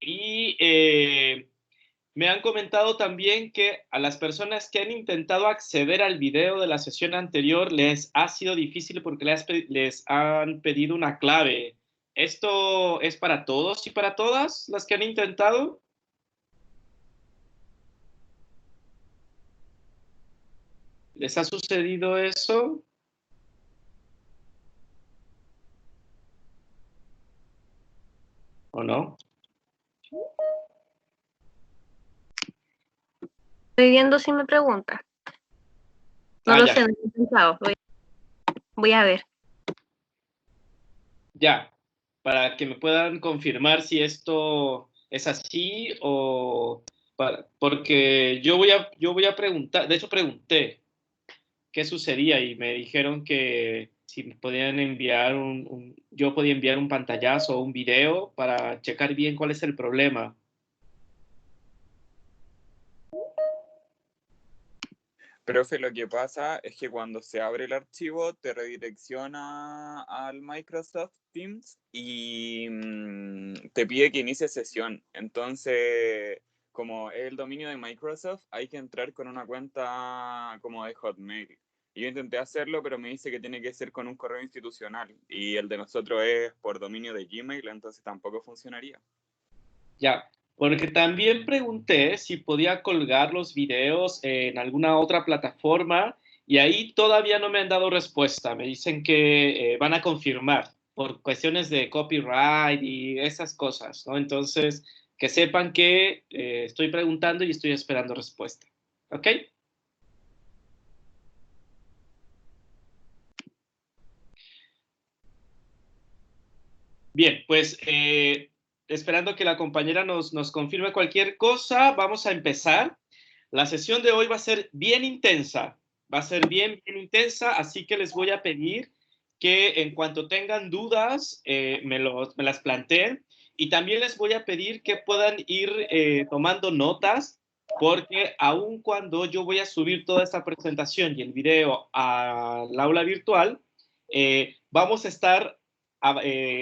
Y me han comentado también que a las personas que han intentado acceder al video de la sesión anterior les ha sido difícil porque les han pedido una clave. ¿Esto es para todos y para todas las que han intentado? ¿Les ha sucedido eso? ¿O no? Estoy viendo si me pregunta. No lo sé, no he pensado. Voy a ver. Ya, para que me puedan confirmar si esto es así o porque yo voy a preguntar, de hecho pregunté qué sucedía y me dijeron que si me podían enviar yo podía enviar un pantallazo o un video para checar bien cuál es el problema. Profe, lo que pasa es que cuando se abre el archivo te redirecciona al Microsoft Teams y te pide que inicie sesión. Entonces, como es el dominio de Microsoft, hay que entrar con una cuenta como de Hotmail. Y yo intenté hacerlo, pero me dice que tiene que ser con un correo institucional. Y el de nosotros es por dominio de Gmail, entonces tampoco funcionaría. Ya, porque también pregunté si podía colgar los videos en alguna otra plataforma y ahí todavía no me han dado respuesta. Me dicen que van a confirmar por cuestiones de copyright y esas cosas, ¿no? Entonces, que sepan que estoy preguntando y estoy esperando respuesta. ¿Ok? Bien, pues esperando que la compañera nos confirme cualquier cosa, vamos a empezar. La sesión de hoy va a ser bien intensa, va a ser bien intensa, así que les voy a pedir que en cuanto tengan dudas me las planteen y también les voy a pedir que puedan ir tomando notas porque aun cuando yo voy a subir toda esta presentación y el video al aula virtual, vamos a estar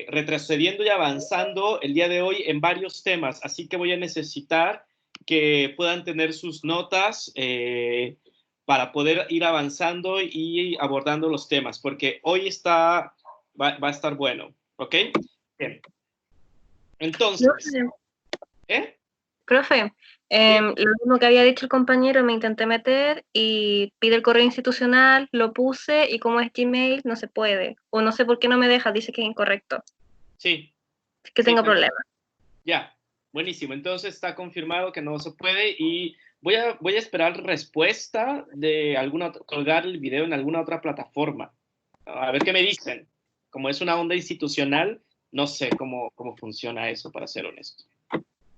retrocediendo y avanzando el día de hoy en varios temas, así que voy a necesitar que puedan tener sus notas para poder ir avanzando y abordando los temas, porque hoy va a estar bueno, ¿ok? Bien. Entonces, ¿eh? Profe, lo mismo que había dicho el compañero, me intenté meter y pide el correo institucional, lo puse y como es Gmail no se puede. O no sé por qué no me deja, dice que es incorrecto. Sí. Es que Sí, tengo problemas. Ya, buenísimo. Entonces está confirmado que no se puede y voy a esperar respuesta de colgar el video en alguna otra plataforma. A ver qué me dicen. Como es una onda institucional, no sé cómo funciona eso, para ser honesto.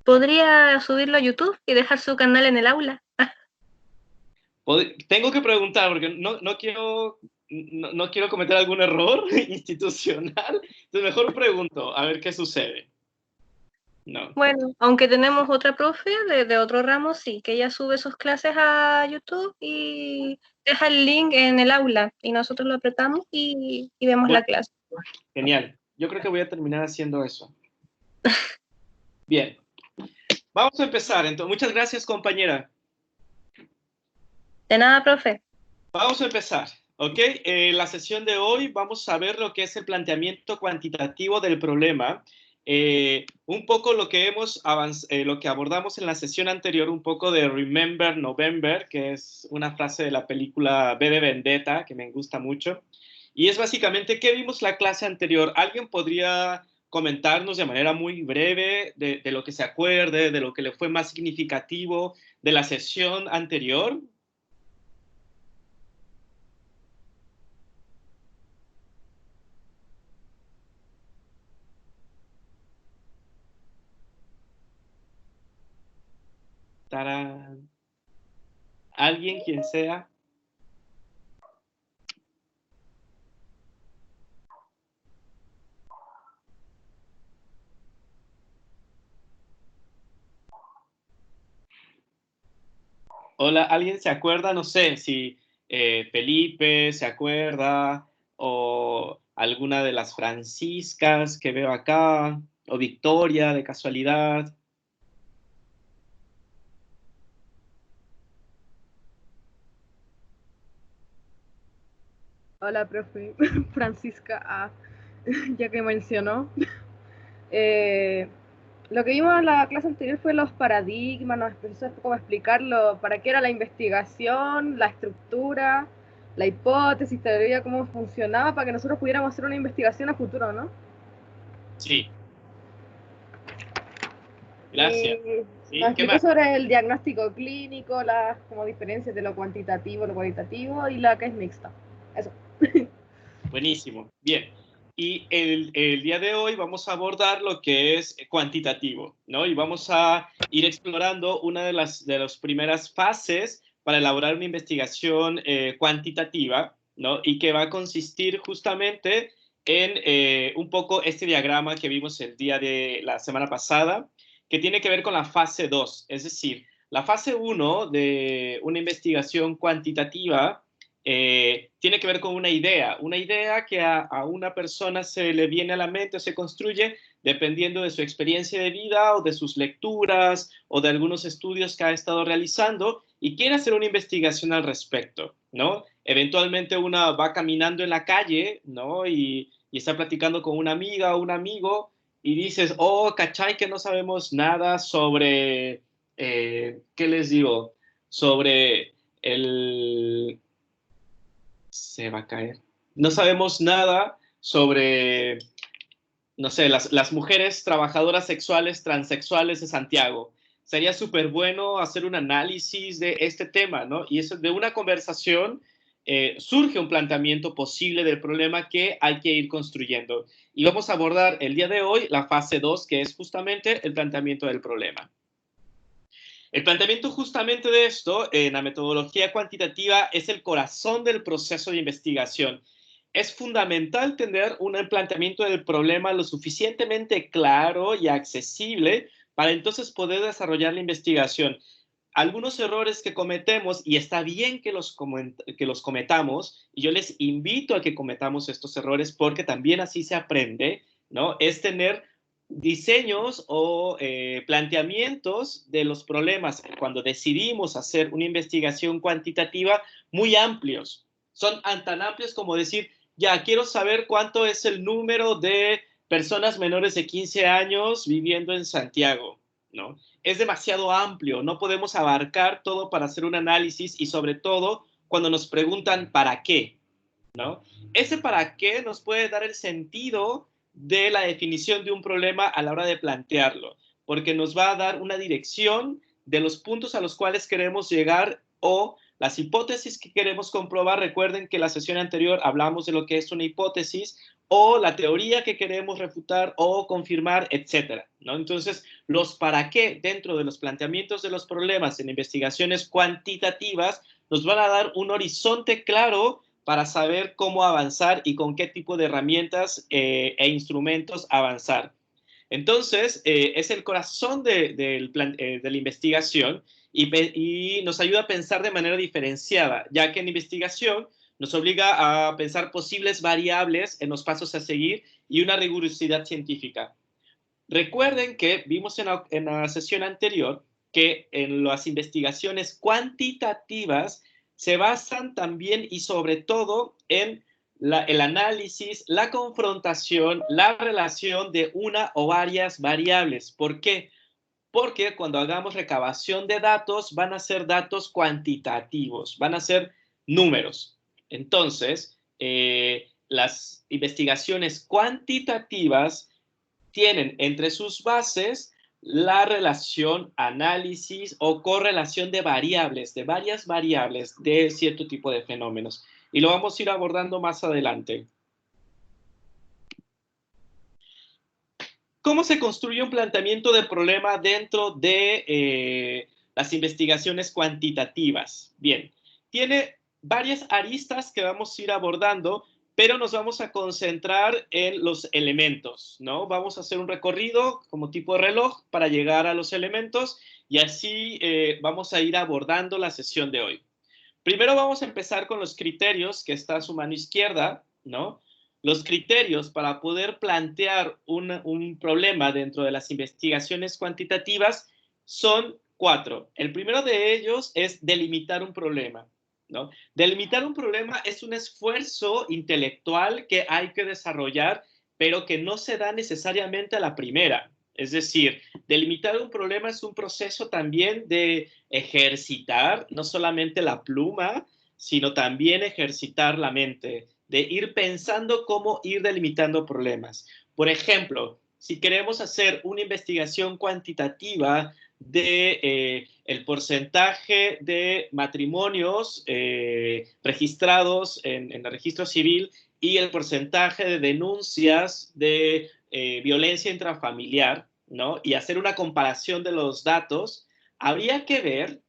¿Podría subirlo a YouTube y dejar su canal en el aula? Tengo que preguntar porque no quiero cometer algún error institucional. Entonces mejor pregunto, a ver qué sucede. No. Bueno, aunque tenemos otra profe de otro ramo, sí, que ella sube sus clases a YouTube y deja el link en el aula y nosotros lo apretamos y vemos la clase. Genial. Yo creo que voy a terminar haciendo eso. Bien. Vamos a empezar. Entonces, muchas gracias, compañera. De nada, profe. Vamos a empezar. ¿Ok? La sesión de hoy vamos a ver lo que es el planteamiento cuantitativo del problema. Un poco lo que lo que abordamos en la sesión anterior, un poco de Remember November, que es una frase de la película V de Vendetta, que me gusta mucho. Y es básicamente, ¿qué vimos la clase anterior? ¿Alguien podría comentarnos de manera muy breve de lo que se acuerde, de lo que le fue más significativo de la sesión anterior? ¡Tarán! Alguien, quien sea. Hola, ¿alguien se acuerda? No sé si Felipe se acuerda o alguna de las Franciscas que veo acá o Victoria de casualidad. Hola, profe. Francisca, ya que mencionó. Lo que vimos en la clase anterior fue los paradigmas, nos empezó cómo explicarlo, para qué era la investigación, la estructura, la hipótesis, teoría, cómo funcionaba, para que nosotros pudiéramos hacer una investigación a futuro, ¿no? Sí. Gracias. ¿Sí? Nos ¿Qué explicó más? sobre el diagnóstico clínico, las como diferencias de lo cuantitativo, lo cualitativo y la que es mixta. Eso. Buenísimo. Bien. Y el día de hoy vamos a abordar lo que es cuantitativo, ¿no? Y vamos a ir explorando una de las primeras fases para elaborar una investigación cuantitativa, ¿no? Y que va a consistir justamente en un poco este diagrama que vimos el día de la semana pasada, que tiene que ver con la fase 2, es decir, la fase 1 de una investigación cuantitativa tiene que ver con una idea que a una persona se le viene a la mente o se construye dependiendo de su experiencia de vida o de sus lecturas o de algunos estudios que ha estado realizando y quiere hacer una investigación al respecto, ¿no? Eventualmente una va caminando en la calle, ¿no? Y está platicando con una amiga o un amigo y dices, oh, cachai, que no sabemos nada sobre, ¿qué les digo? Sobre el se va a caer. No sabemos nada sobre, no sé, las mujeres trabajadoras sexuales transexuales de Santiago. Sería súper bueno hacer un análisis de este tema, ¿no? Y eso de una conversación surge un planteamiento posible del problema que hay que ir construyendo. Y vamos a abordar el día de hoy la fase 2, que es justamente el planteamiento del problema. El planteamiento justamente de esto en la metodología cuantitativa es el corazón del proceso de investigación. Es fundamental tener un planteamiento del problema lo suficientemente claro y accesible para entonces poder desarrollar la investigación. Algunos errores que cometemos, y está bien que los cometamos, y yo les invito a que cometamos estos errores porque también así se aprende, ¿no? Es tener diseños o planteamientos de los problemas cuando decidimos hacer una investigación cuantitativa muy amplios. Son tan amplios como decir, ya quiero saber cuánto es el número de personas menores de 15 años viviendo en Santiago, ¿no? Es demasiado amplio, no podemos abarcar todo para hacer un análisis y sobre todo cuando nos preguntan ¿para qué? ¿No? Ese para qué nos puede dar el sentido de la definición de un problema a la hora de plantearlo, porque nos va a dar una dirección de los puntos a los cuales queremos llegar o las hipótesis que queremos comprobar. Recuerden que en la sesión anterior hablamos de lo que es una hipótesis o la teoría que queremos refutar o confirmar, etcétera, ¿no? Entonces, los para qué dentro de los planteamientos de los problemas en investigaciones cuantitativas nos van a dar un horizonte claro para saber cómo avanzar y con qué tipo de herramientas e instrumentos avanzar. Entonces, es el corazón de la investigación y nos ayuda a pensar de manera diferenciada, ya que en investigación nos obliga a pensar posibles variables en los pasos a seguir y una rigurosidad científica. Recuerden que vimos en la sesión anterior que en las investigaciones cuantitativas se basan también y sobre todo en el análisis, la confrontación, la relación de una o varias variables. ¿Por qué? Porque cuando hagamos recabación de datos van a ser datos cuantitativos, van a ser números. Entonces, las investigaciones cuantitativas tienen entre sus bases la relación, análisis o correlación de variables, de varias variables de cierto tipo de fenómenos. Y lo vamos a ir abordando más adelante. ¿Cómo se construye un planteamiento de problema dentro de las investigaciones cuantitativas? Bien, tiene varias aristas que vamos a ir abordando, pero nos vamos a concentrar en los elementos, ¿no? Vamos a hacer un recorrido como tipo de reloj para llegar a los elementos y así vamos a ir abordando la sesión de hoy. Primero vamos a empezar con los criterios que está a su mano izquierda, ¿no? Los criterios para poder plantear un problema dentro de las investigaciones cuantitativas son 4. El primero de ellos es delimitar un problema. ¿no? Delimitar un problema es un esfuerzo intelectual que hay que desarrollar, pero que no se da necesariamente a la primera. Es decir, delimitar un problema es un proceso también de ejercitar no solamente la pluma, sino también ejercitar la mente, de ir pensando cómo ir delimitando problemas. Por ejemplo, si queremos hacer una investigación cuantitativa de el porcentaje de matrimonios registrados en el registro civil y el porcentaje de denuncias de violencia intrafamiliar, ¿no? Y hacer una comparación de los datos, habría que ver,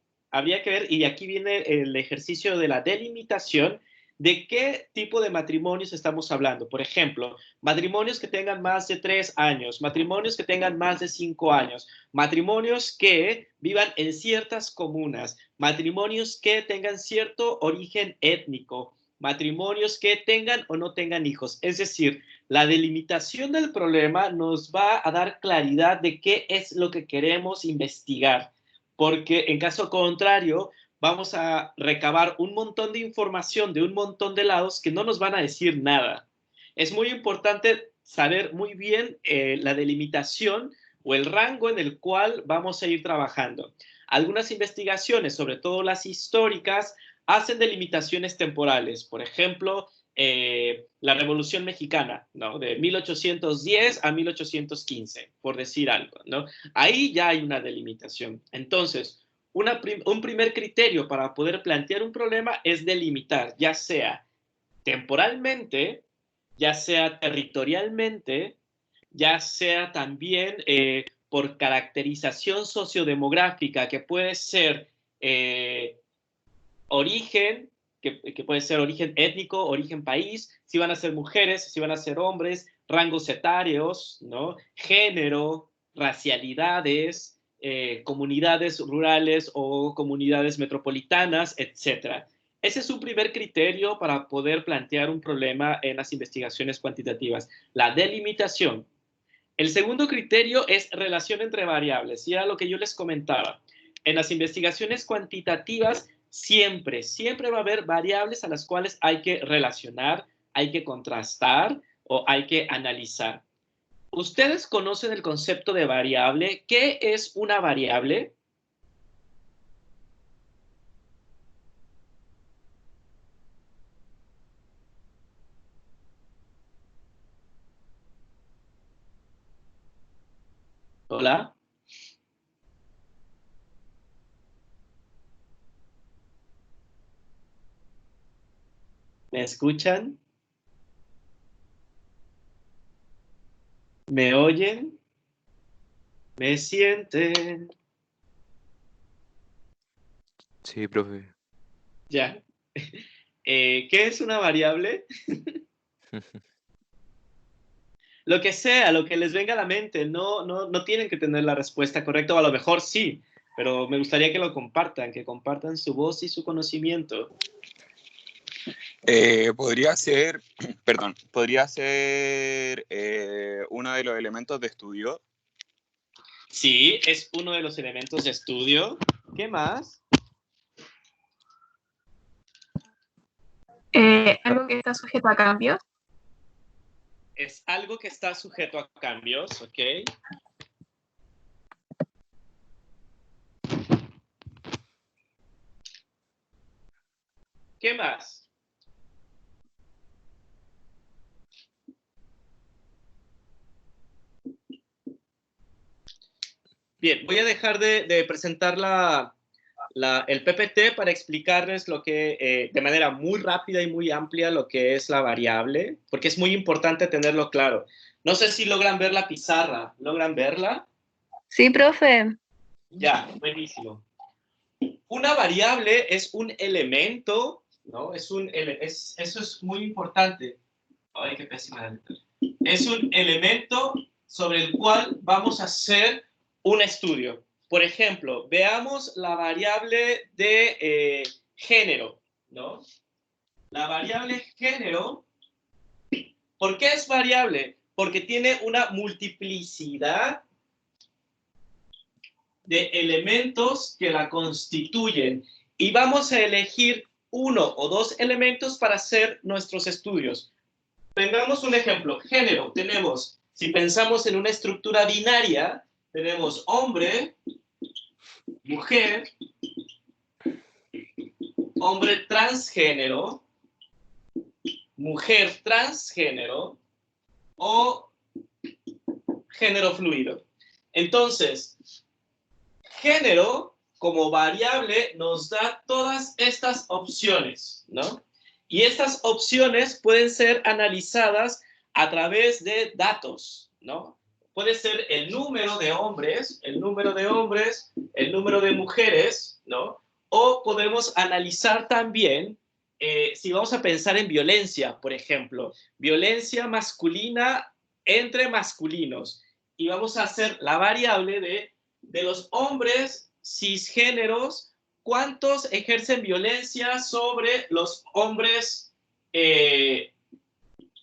y aquí viene el ejercicio de la delimitación, de qué tipo de matrimonios estamos hablando. Por ejemplo, matrimonios que tengan más de 3 años, matrimonios que tengan más de 5 años, matrimonios que vivan en ciertas comunas, matrimonios que tengan cierto origen étnico, matrimonios que tengan o no tengan hijos. Es decir, la delimitación del problema nos va a dar claridad de qué es lo que queremos investigar, porque en caso contrario, vamos a recabar un montón de información de un montón de lados que no nos van a decir nada. Es muy importante saber muy bien la delimitación o el rango en el cual vamos a ir trabajando. Algunas investigaciones, sobre todo las históricas, hacen delimitaciones temporales. Por ejemplo, la Revolución Mexicana, ¿no? De 1810 a 1815, por decir algo, ¿no? Ahí ya hay una delimitación. Entonces, un primer criterio para poder plantear un problema es delimitar, ya sea temporalmente, ya sea territorialmente, ya sea también por caracterización sociodemográfica, que puede ser origen, que puede ser origen étnico, origen país, si van a ser mujeres, si van a ser hombres, rangos etarios, ¿no? Género, racialidades, comunidades rurales o comunidades metropolitanas, etc. Ese es un primer criterio para poder plantear un problema en las investigaciones cuantitativas, la delimitación. El segundo criterio es relación entre variables, y era lo que yo les comentaba. En las investigaciones cuantitativas siempre va a haber variables a las cuales hay que relacionar, hay que contrastar o hay que analizar. ¿Ustedes conocen el concepto de variable? ¿Qué es una variable? Hola. ¿Me escuchan? ¿Me oyen? ¿Me sienten? Sí, profe. Ya. ¿Qué es una variable? Lo que sea, lo que les venga a la mente, no tienen que tener la respuesta correcta, o a lo mejor sí, pero me gustaría que lo compartan, que compartan su voz y su conocimiento. Podría ser, perdón, podría ser uno de los elementos de estudio. Sí, es uno de los elementos de estudio. ¿Qué más? Algo que está sujeto a cambios. Es algo que está sujeto a cambios, ¿ok? ¿Qué más? Bien, voy a dejar de presentar el PPT para explicarles lo que, de manera muy rápida y muy amplia, lo que es la variable, porque es muy importante tenerlo claro. No sé si logran ver la pizarra. ¿Logran verla? Sí, profe. Ya, buenísimo. Una variable es un elemento, ¿no? Eso es muy importante. Ay, qué pésima letra. Es un elemento sobre el cual vamos a hacer un estudio. Por ejemplo, veamos la variable de género, ¿no? La variable género, ¿por qué es variable? Porque tiene una multiplicidad de elementos que la constituyen. Y vamos a elegir uno o dos elementos para hacer nuestros estudios. Tengamos un ejemplo, género. Tenemos, si pensamos en una estructura binaria, tenemos hombre, mujer, hombre transgénero, mujer transgénero o género fluido. Entonces, género como variable nos da todas estas opciones, ¿no? Y estas opciones pueden ser analizadas a través de datos, ¿no? Puede ser el número de hombres, el número de mujeres, ¿no? O podemos analizar también, si vamos a pensar en violencia, por ejemplo, violencia masculina entre masculinos. Y vamos a hacer la variable de los hombres cisgéneros, ¿cuántos ejercen violencia sobre los hombres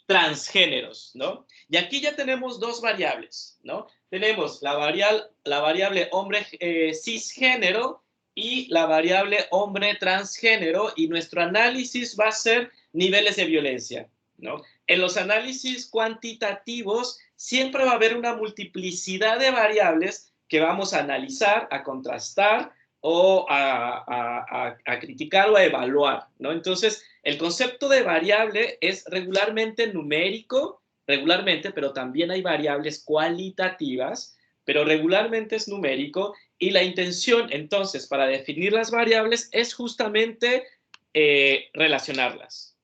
transgéneros, ¿no? Y aquí ya tenemos dos variables, ¿no? Tenemos la variable hombre cisgénero y la variable hombre transgénero, y nuestro análisis va a ser niveles de violencia, ¿no? En los análisis cuantitativos siempre va a haber una multiplicidad de variables que vamos a analizar, a contrastar o a criticar o a evaluar, ¿no? Entonces, el concepto de variable es regularmente numérico, pero también hay variables cualitativas, pero regularmente es numérico, y la intención, entonces, para definir las variables es justamente relacionarlas.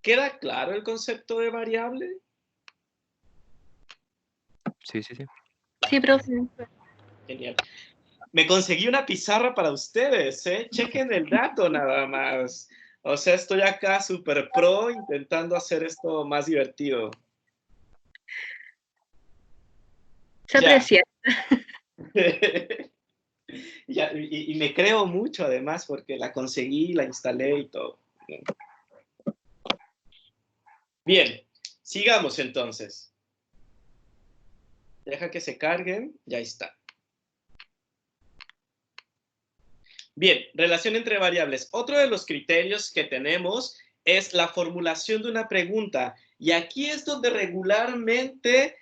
¿Queda claro el concepto de variable? Sí, sí, sí. Sí, profe. Genial. Me conseguí una pizarra para ustedes, ¿eh? Chequen el dato nada más. O sea, estoy acá súper pro intentando hacer esto más divertido. Se aprecia. Ya, y me creo mucho además porque la conseguí, la instalé y todo. Bien, sigamos entonces. Deja que se carguen, ya está. Bien, relación entre variables. Otro de los criterios que tenemos es la formulación de una pregunta. Y aquí es donde regularmente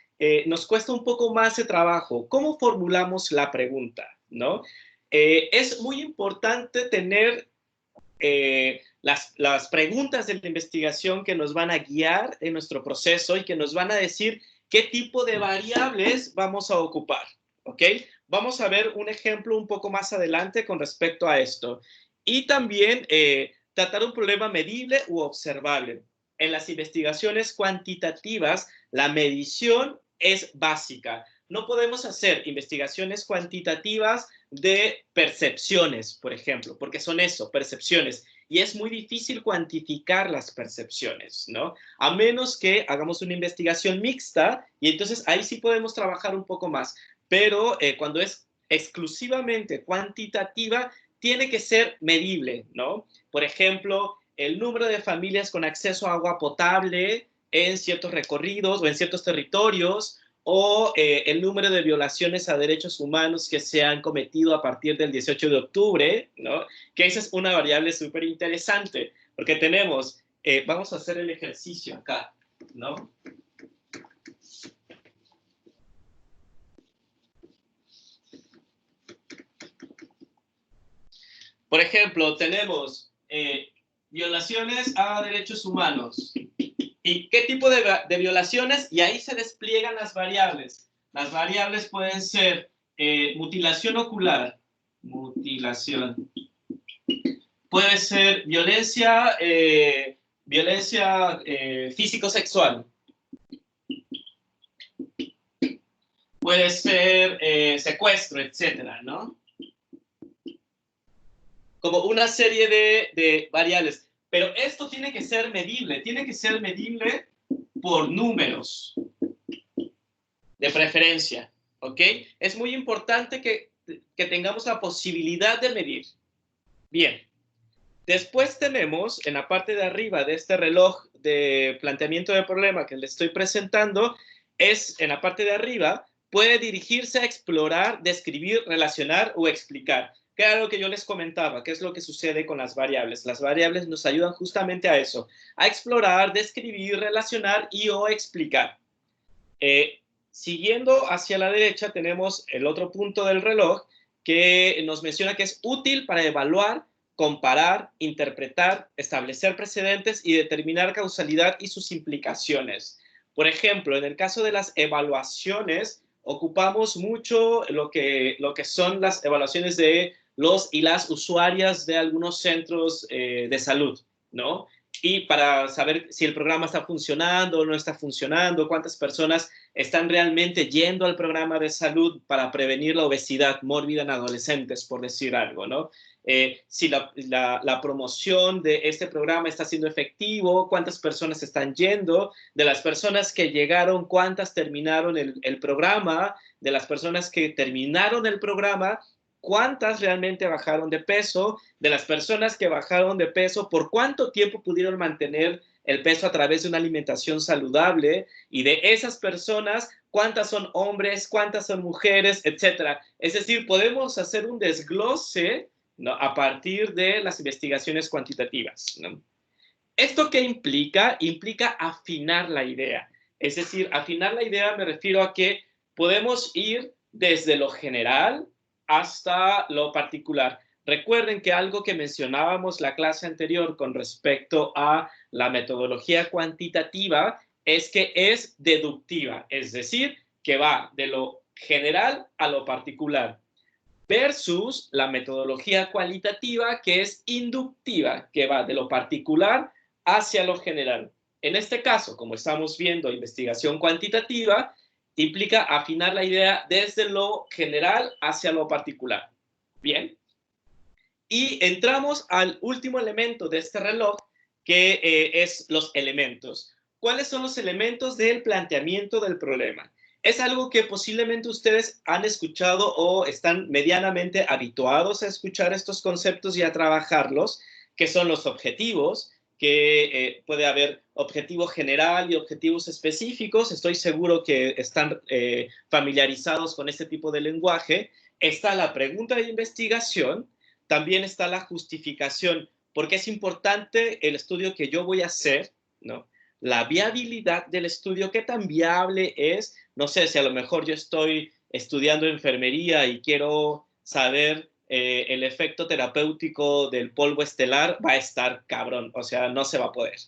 nos cuesta un poco más de trabajo. ¿Cómo formulamos la pregunta? ¿No? Es muy importante tener las preguntas de la investigación que nos van a guiar en nuestro proceso y que nos van a decir qué tipo de variables vamos a ocupar, ¿ok? Vamos a ver un ejemplo un poco más adelante con respecto a esto. Y también tratar un problema medible u observable. En las investigaciones cuantitativas, la medición es básica. No podemos hacer investigaciones cuantitativas de percepciones, por ejemplo, porque son eso, percepciones. Y es muy difícil cuantificar las percepciones, ¿no? A menos que hagamos una investigación mixta, y entonces ahí sí podemos trabajar un poco más. Pero cuando es exclusivamente cuantitativa, tiene que ser medible, ¿no? Por ejemplo, el número de familias con acceso a agua potable en ciertos recorridos o en ciertos territorios, o el número de violaciones a derechos humanos que se han cometido a partir del 18 de octubre, ¿no? Que esa es una variable súper interesante, porque tenemos, vamos a hacer el ejercicio acá, ¿no? Por ejemplo, tenemos violaciones a derechos humanos. ¿Y qué tipo de violaciones? Y ahí se despliegan las variables. Las variables pueden ser mutilación ocular, mutilación. Puede ser violencia físico-sexual. Puede ser secuestro, etcétera, ¿no? Como una serie de variables. Pero esto tiene que ser medible por números, de preferencia, ¿ok? Es muy importante que tengamos la posibilidad de medir. Bien, después tenemos en la parte de arriba de este reloj de planteamiento de problema que les estoy presentando, en la parte de arriba, puede dirigirse a explorar, describir, relacionar o explicar. ¿Qué era lo que yo les comentaba? ¿Qué es lo que sucede con las variables? Las variables nos ayudan justamente a eso, a explorar, describir, relacionar y o explicar. Siguiendo hacia la derecha tenemos el otro punto del reloj que nos menciona que es útil para evaluar, comparar, interpretar, establecer precedentes y determinar causalidad y sus implicaciones. Por ejemplo, en el caso de las evaluaciones, ocupamos mucho lo que son las evaluaciones de los y las usuarias de algunos centros de salud, ¿no? Y para saber si el programa está funcionando o no está funcionando, cuántas personas están realmente yendo al programa de salud para prevenir la obesidad mórbida en adolescentes, por decir algo, ¿no? Si la promoción de este programa está siendo efectivo, cuántas personas están yendo, de las personas que llegaron, cuántas terminaron el programa, de las personas que terminaron el programa, cuántas realmente bajaron de peso, de las personas que bajaron de peso, por cuánto tiempo pudieron mantener el peso a través de una alimentación saludable, y de esas personas, cuántas son hombres, cuántas son mujeres, etcétera. Es decir, podemos hacer un desglose, ¿no?, a partir de las investigaciones cuantitativas, ¿no? ¿Esto qué implica? Implica afinar la idea. Es decir, afinar la idea me refiero a que podemos ir desde lo general hasta lo particular. Recuerden que algo que mencionábamos la clase anterior con respecto a la metodología cuantitativa es que es deductiva, es decir, que va de lo general a lo particular, versus la metodología cualitativa, que es inductiva, que va de lo particular hacia lo general. En este caso, como estamos viendo, investigación cuantitativa implica afinar la idea desde lo general hacia lo particular. Bien. Y entramos al último elemento de este reloj, que es los elementos. ¿Cuáles son los elementos del planteamiento del problema? Es algo que posiblemente ustedes han escuchado o están medianamente habituados a escuchar estos conceptos y a trabajarlos, que son los objetivos, que puede haber objetivo general y objetivos específicos. Estoy seguro que están familiarizados con este tipo de lenguaje. Está la pregunta de investigación, también está la justificación, porque es importante el estudio que yo voy a hacer, ¿no? La viabilidad del estudio, qué tan viable es. No sé, si a lo mejor yo estoy estudiando enfermería y quiero saber el efecto terapéutico del polvo estelar, va a estar cabrón, o sea, no se va a poder,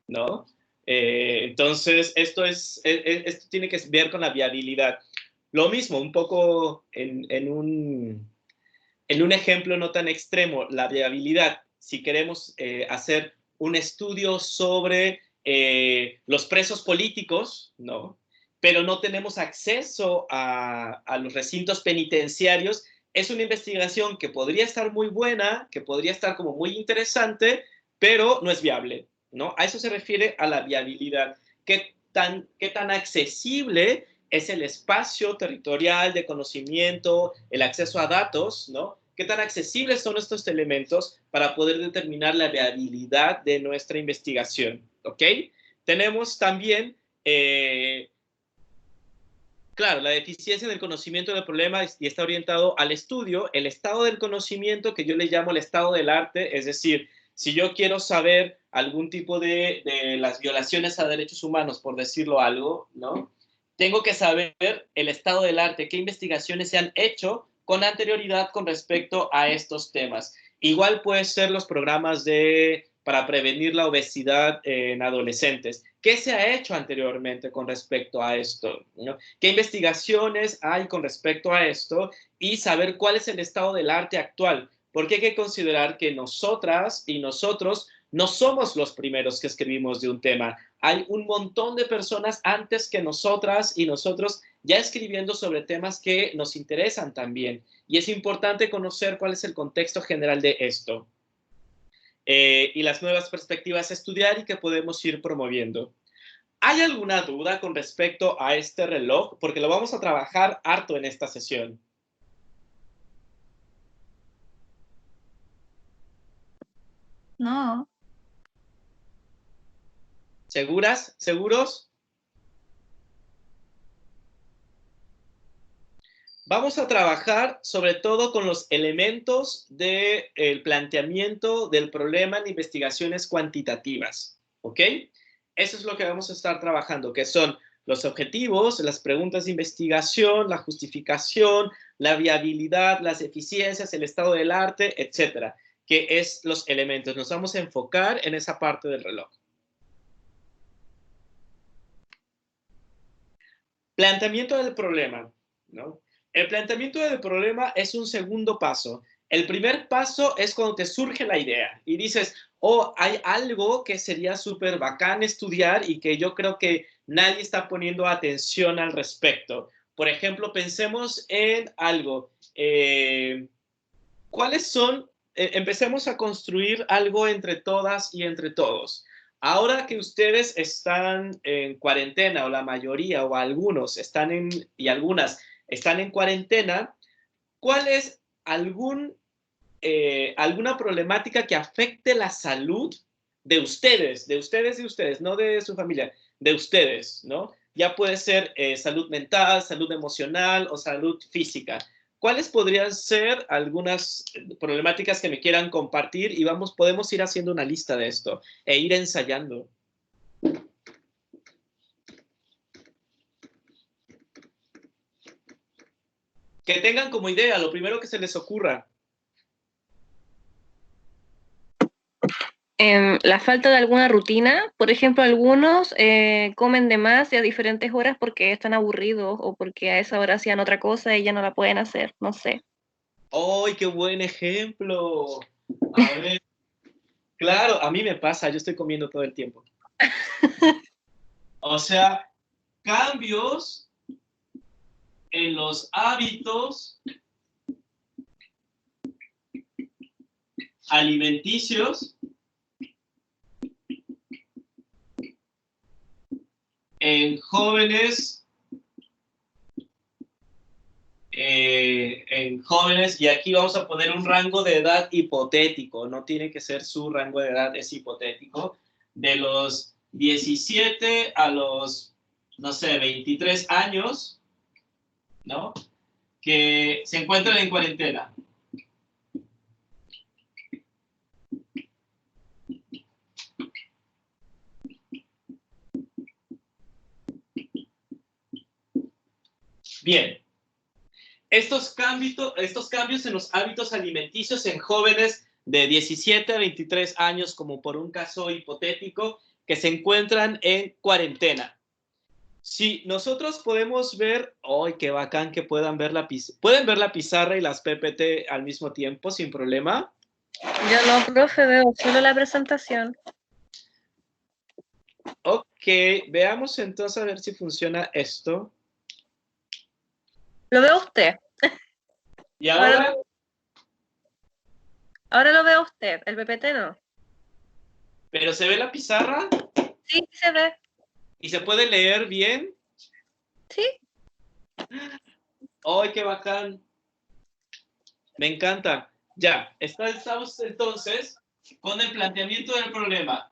¿no? Entonces, esto tiene que ver con la viabilidad. Lo mismo, un poco en un ejemplo no tan extremo, la viabilidad. Si queremos hacer un estudio sobre los presos políticos, ¿no?, pero no tenemos acceso a los recintos penitenciarios, es una investigación que podría estar muy buena, que podría estar como muy interesante, pero no es viable, ¿no? A eso se refiere a la viabilidad. ¿Qué tan accesible es el espacio territorial de conocimiento, el acceso a datos, ¿no? ¿Qué tan accesibles son estos elementos para poder determinar la viabilidad de nuestra investigación? ¿Ok? Tenemos también, claro, la deficiencia del conocimiento del problema y está orientado al estudio, el estado del conocimiento, que yo le llamo el estado del arte, es decir, si yo quiero saber algún tipo de las violaciones a derechos humanos, por decirlo algo, ¿no?, tengo que saber el estado del arte, qué investigaciones se han hecho con anterioridad con respecto a estos temas. Igual puede ser los programas para prevenir la obesidad en adolescentes. ¿Qué se ha hecho anteriormente con respecto a esto, ¿no? ¿Qué investigaciones hay con respecto a esto? Y saber cuál es el estado del arte actual. Porque hay que considerar que nosotras y nosotros no somos los primeros que escribimos de un tema. Hay un montón de personas antes que nosotras y nosotros ya escribiendo sobre temas que nos interesan también. Y es importante conocer cuál es el contexto general de esto. Y las nuevas perspectivas a estudiar y que podemos ir promoviendo. ¿Hay alguna duda con respecto a este reloj? Porque lo vamos a trabajar harto en esta sesión. No. ¿Seguras? ¿Seguros? Vamos a trabajar sobre todo con los elementos del planteamiento del problema en investigaciones cuantitativas, ¿ok? Eso es lo que vamos a estar trabajando, que son los objetivos, las preguntas de investigación, la justificación, la viabilidad, las eficiencias, el estado del arte, etcétera, que es los elementos. Nos vamos a enfocar en esa parte del reloj. Planteamiento del problema, ¿no? El planteamiento del problema es un segundo paso. El primer paso es cuando te surge la idea y dices, oh, hay algo que sería súper bacán estudiar y que yo creo que nadie está poniendo atención al respecto. Por ejemplo, pensemos en algo. ¿Cuáles son? Empecemos a construir algo entre todas y entre todos. Ahora que ustedes están en cuarentena, o la mayoría, o algunos están y algunas están en cuarentena, ¿cuál es alguna problemática que afecte la salud de ustedes, no de su familia, de ustedes, ¿no? Ya puede ser salud mental, salud emocional o salud física. ¿Cuáles podrían ser algunas problemáticas que me quieran compartir? Y podemos ir haciendo una lista de esto e ir ensayando. Que tengan como idea, lo primero que se les ocurra. La falta de alguna rutina, por ejemplo, algunos comen de más y a diferentes horas porque están aburridos o porque a esa hora hacían otra cosa y ya no la pueden hacer, no sé. ¡Ay, qué buen ejemplo! A ver. Claro, a mí me pasa, yo estoy comiendo todo el tiempo. O sea, cambios en los hábitos alimenticios en jóvenes, y aquí vamos a poner un rango de edad hipotético, no tiene que ser su rango de edad, es hipotético, de los 17 a los, no sé, 23 años, ¿no? Que se encuentran en cuarentena. Bien. Estos cambios en los hábitos alimenticios en jóvenes de 17 a 23 años, como por un caso hipotético, que se encuentran en cuarentena. Si nosotros podemos ver, ¡ay, qué bacán que puedan ver la pizarra! ¿Pueden ver la pizarra y las PPT al mismo tiempo, sin problema? Yo no, profe, veo solo la presentación. Ok, veamos entonces a ver si funciona esto. Lo veo usted. ¿Y ahora? Ahora lo veo usted, el PPT no. ¿Pero se ve la pizarra? Sí, se ve. ¿Y se puede leer bien? Sí. ¡Ay, qué bacán! Me encanta. Ya, estamos entonces con el planteamiento del problema.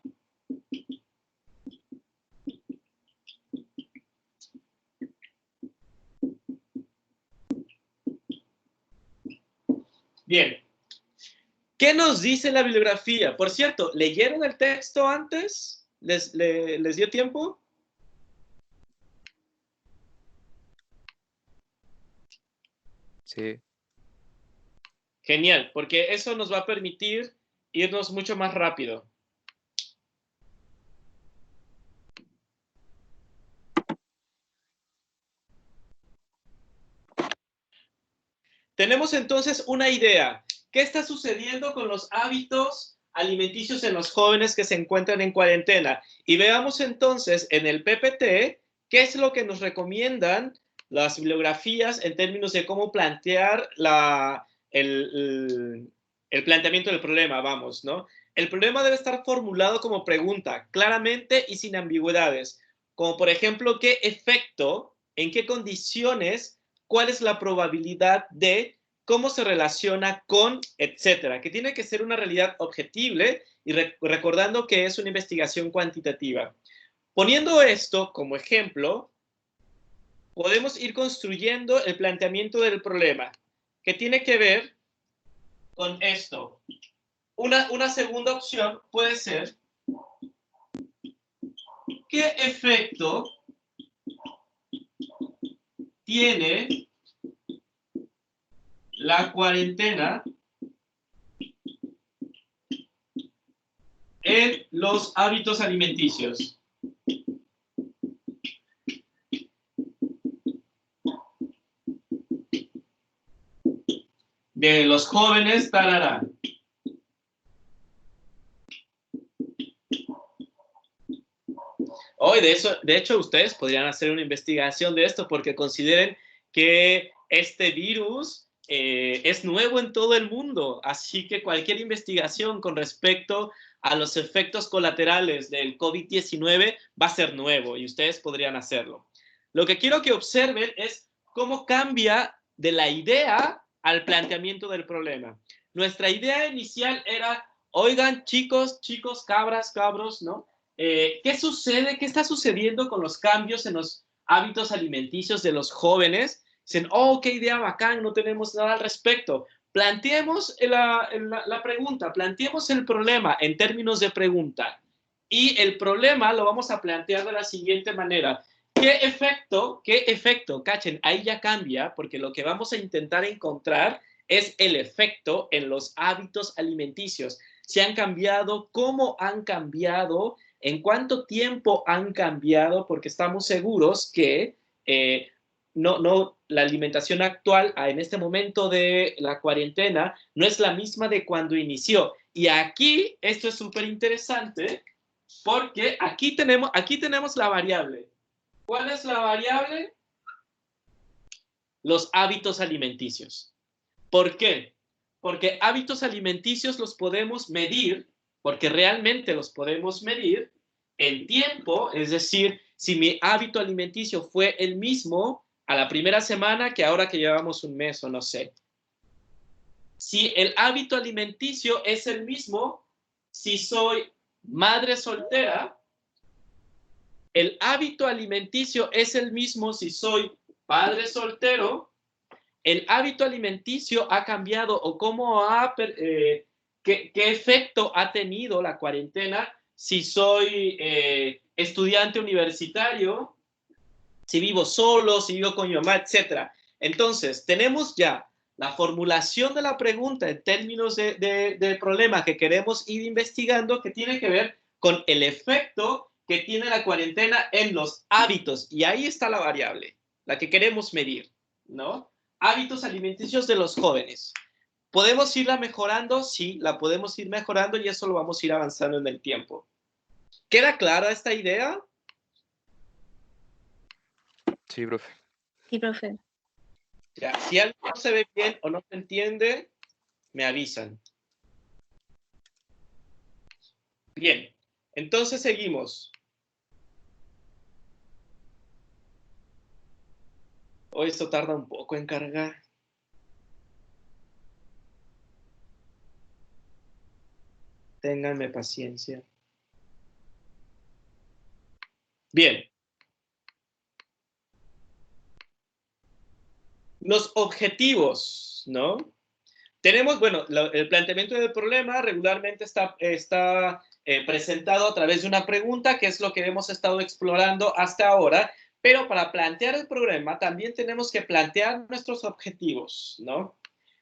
Bien. ¿Qué nos dice la bibliografía? Por cierto, ¿leyeron el texto antes? ¿Les dio tiempo? Sí. Genial, porque eso nos va a permitir irnos mucho más rápido. Tenemos entonces una idea. ¿Qué está sucediendo con los hábitos alimenticios en los jóvenes que se encuentran en cuarentena? Y veamos entonces en el PPT qué es lo que nos recomiendan las bibliografías en términos de cómo plantear el planteamiento del problema, vamos, ¿no? El problema debe estar formulado como pregunta, claramente y sin ambigüedades. Como por ejemplo, ¿qué efecto, en qué condiciones, cuál es la probabilidad de, cómo se relaciona con, etcétera? Que tiene que ser una realidad objetible y recordando que es una investigación cuantitativa. Poniendo esto como ejemplo, podemos ir construyendo el planteamiento del problema, que tiene que ver con esto. Una segunda opción puede ser, ¿qué efecto tiene la cuarentena en los hábitos alimenticios? De los jóvenes, tarará. Hoy, de hecho, ustedes podrían hacer una investigación de esto porque consideren que este virus es nuevo en todo el mundo, así que cualquier investigación con respecto a los efectos colaterales del COVID-19 va a ser nuevo y ustedes podrían hacerlo. Lo que quiero que observen es cómo cambia de la idea al planteamiento del problema. Nuestra idea inicial era, oigan, chicos, cabras, cabros, ¿no? ¿Qué sucede? ¿Qué está sucediendo con los cambios en los hábitos alimenticios de los jóvenes? Dicen, oh, qué idea bacán, no tenemos nada al respecto. Planteemos la pregunta, planteemos el problema en términos de pregunta. Y el problema lo vamos a plantear de la siguiente manera. ¿Qué efecto? Cachen, ahí ya cambia, porque lo que vamos a intentar encontrar es el efecto en los hábitos alimenticios. Si han cambiado, cómo han cambiado, en cuánto tiempo han cambiado, porque estamos seguros que la alimentación actual en este momento de la cuarentena no es la misma de cuando inició. Y aquí, esto es súper interesante, porque aquí tenemos la variable. ¿Cuál es la variable? Los hábitos alimenticios. ¿Por qué? Porque hábitos alimenticios los podemos medir, porque realmente los podemos medir en tiempo, es decir, si mi hábito alimenticio fue el mismo a la primera semana que ahora que llevamos un mes o no sé. Si el hábito alimenticio es el mismo, si soy madre soltera, el hábito alimenticio es el mismo si soy padre soltero, el hábito alimenticio ha cambiado o qué efecto ha tenido la cuarentena si soy estudiante universitario, si vivo solo, si vivo con mi mamá, etc. Entonces, tenemos ya la formulación de la pregunta en términos de problema que queremos ir investigando, que tiene que ver con el efecto que tiene la cuarentena en los hábitos. Y ahí está la variable, la que queremos medir, ¿no? Hábitos alimenticios de los jóvenes. ¿Podemos irla mejorando? Sí, la podemos ir mejorando y eso lo vamos a ir avanzando en el tiempo. ¿Queda clara esta idea? Sí, profe. Sí, profe. Ya, si algo no se ve bien o no se entiende, me avisan. Bien, entonces seguimos. Hoy esto tarda un poco en cargar. Ténganme paciencia. Bien. Los objetivos, ¿no? Tenemos, bueno, el planteamiento del problema regularmente está presentado a través de una pregunta, que es lo que hemos estado explorando hasta ahora, pero para plantear el problema también tenemos que plantear nuestros objetivos, ¿no?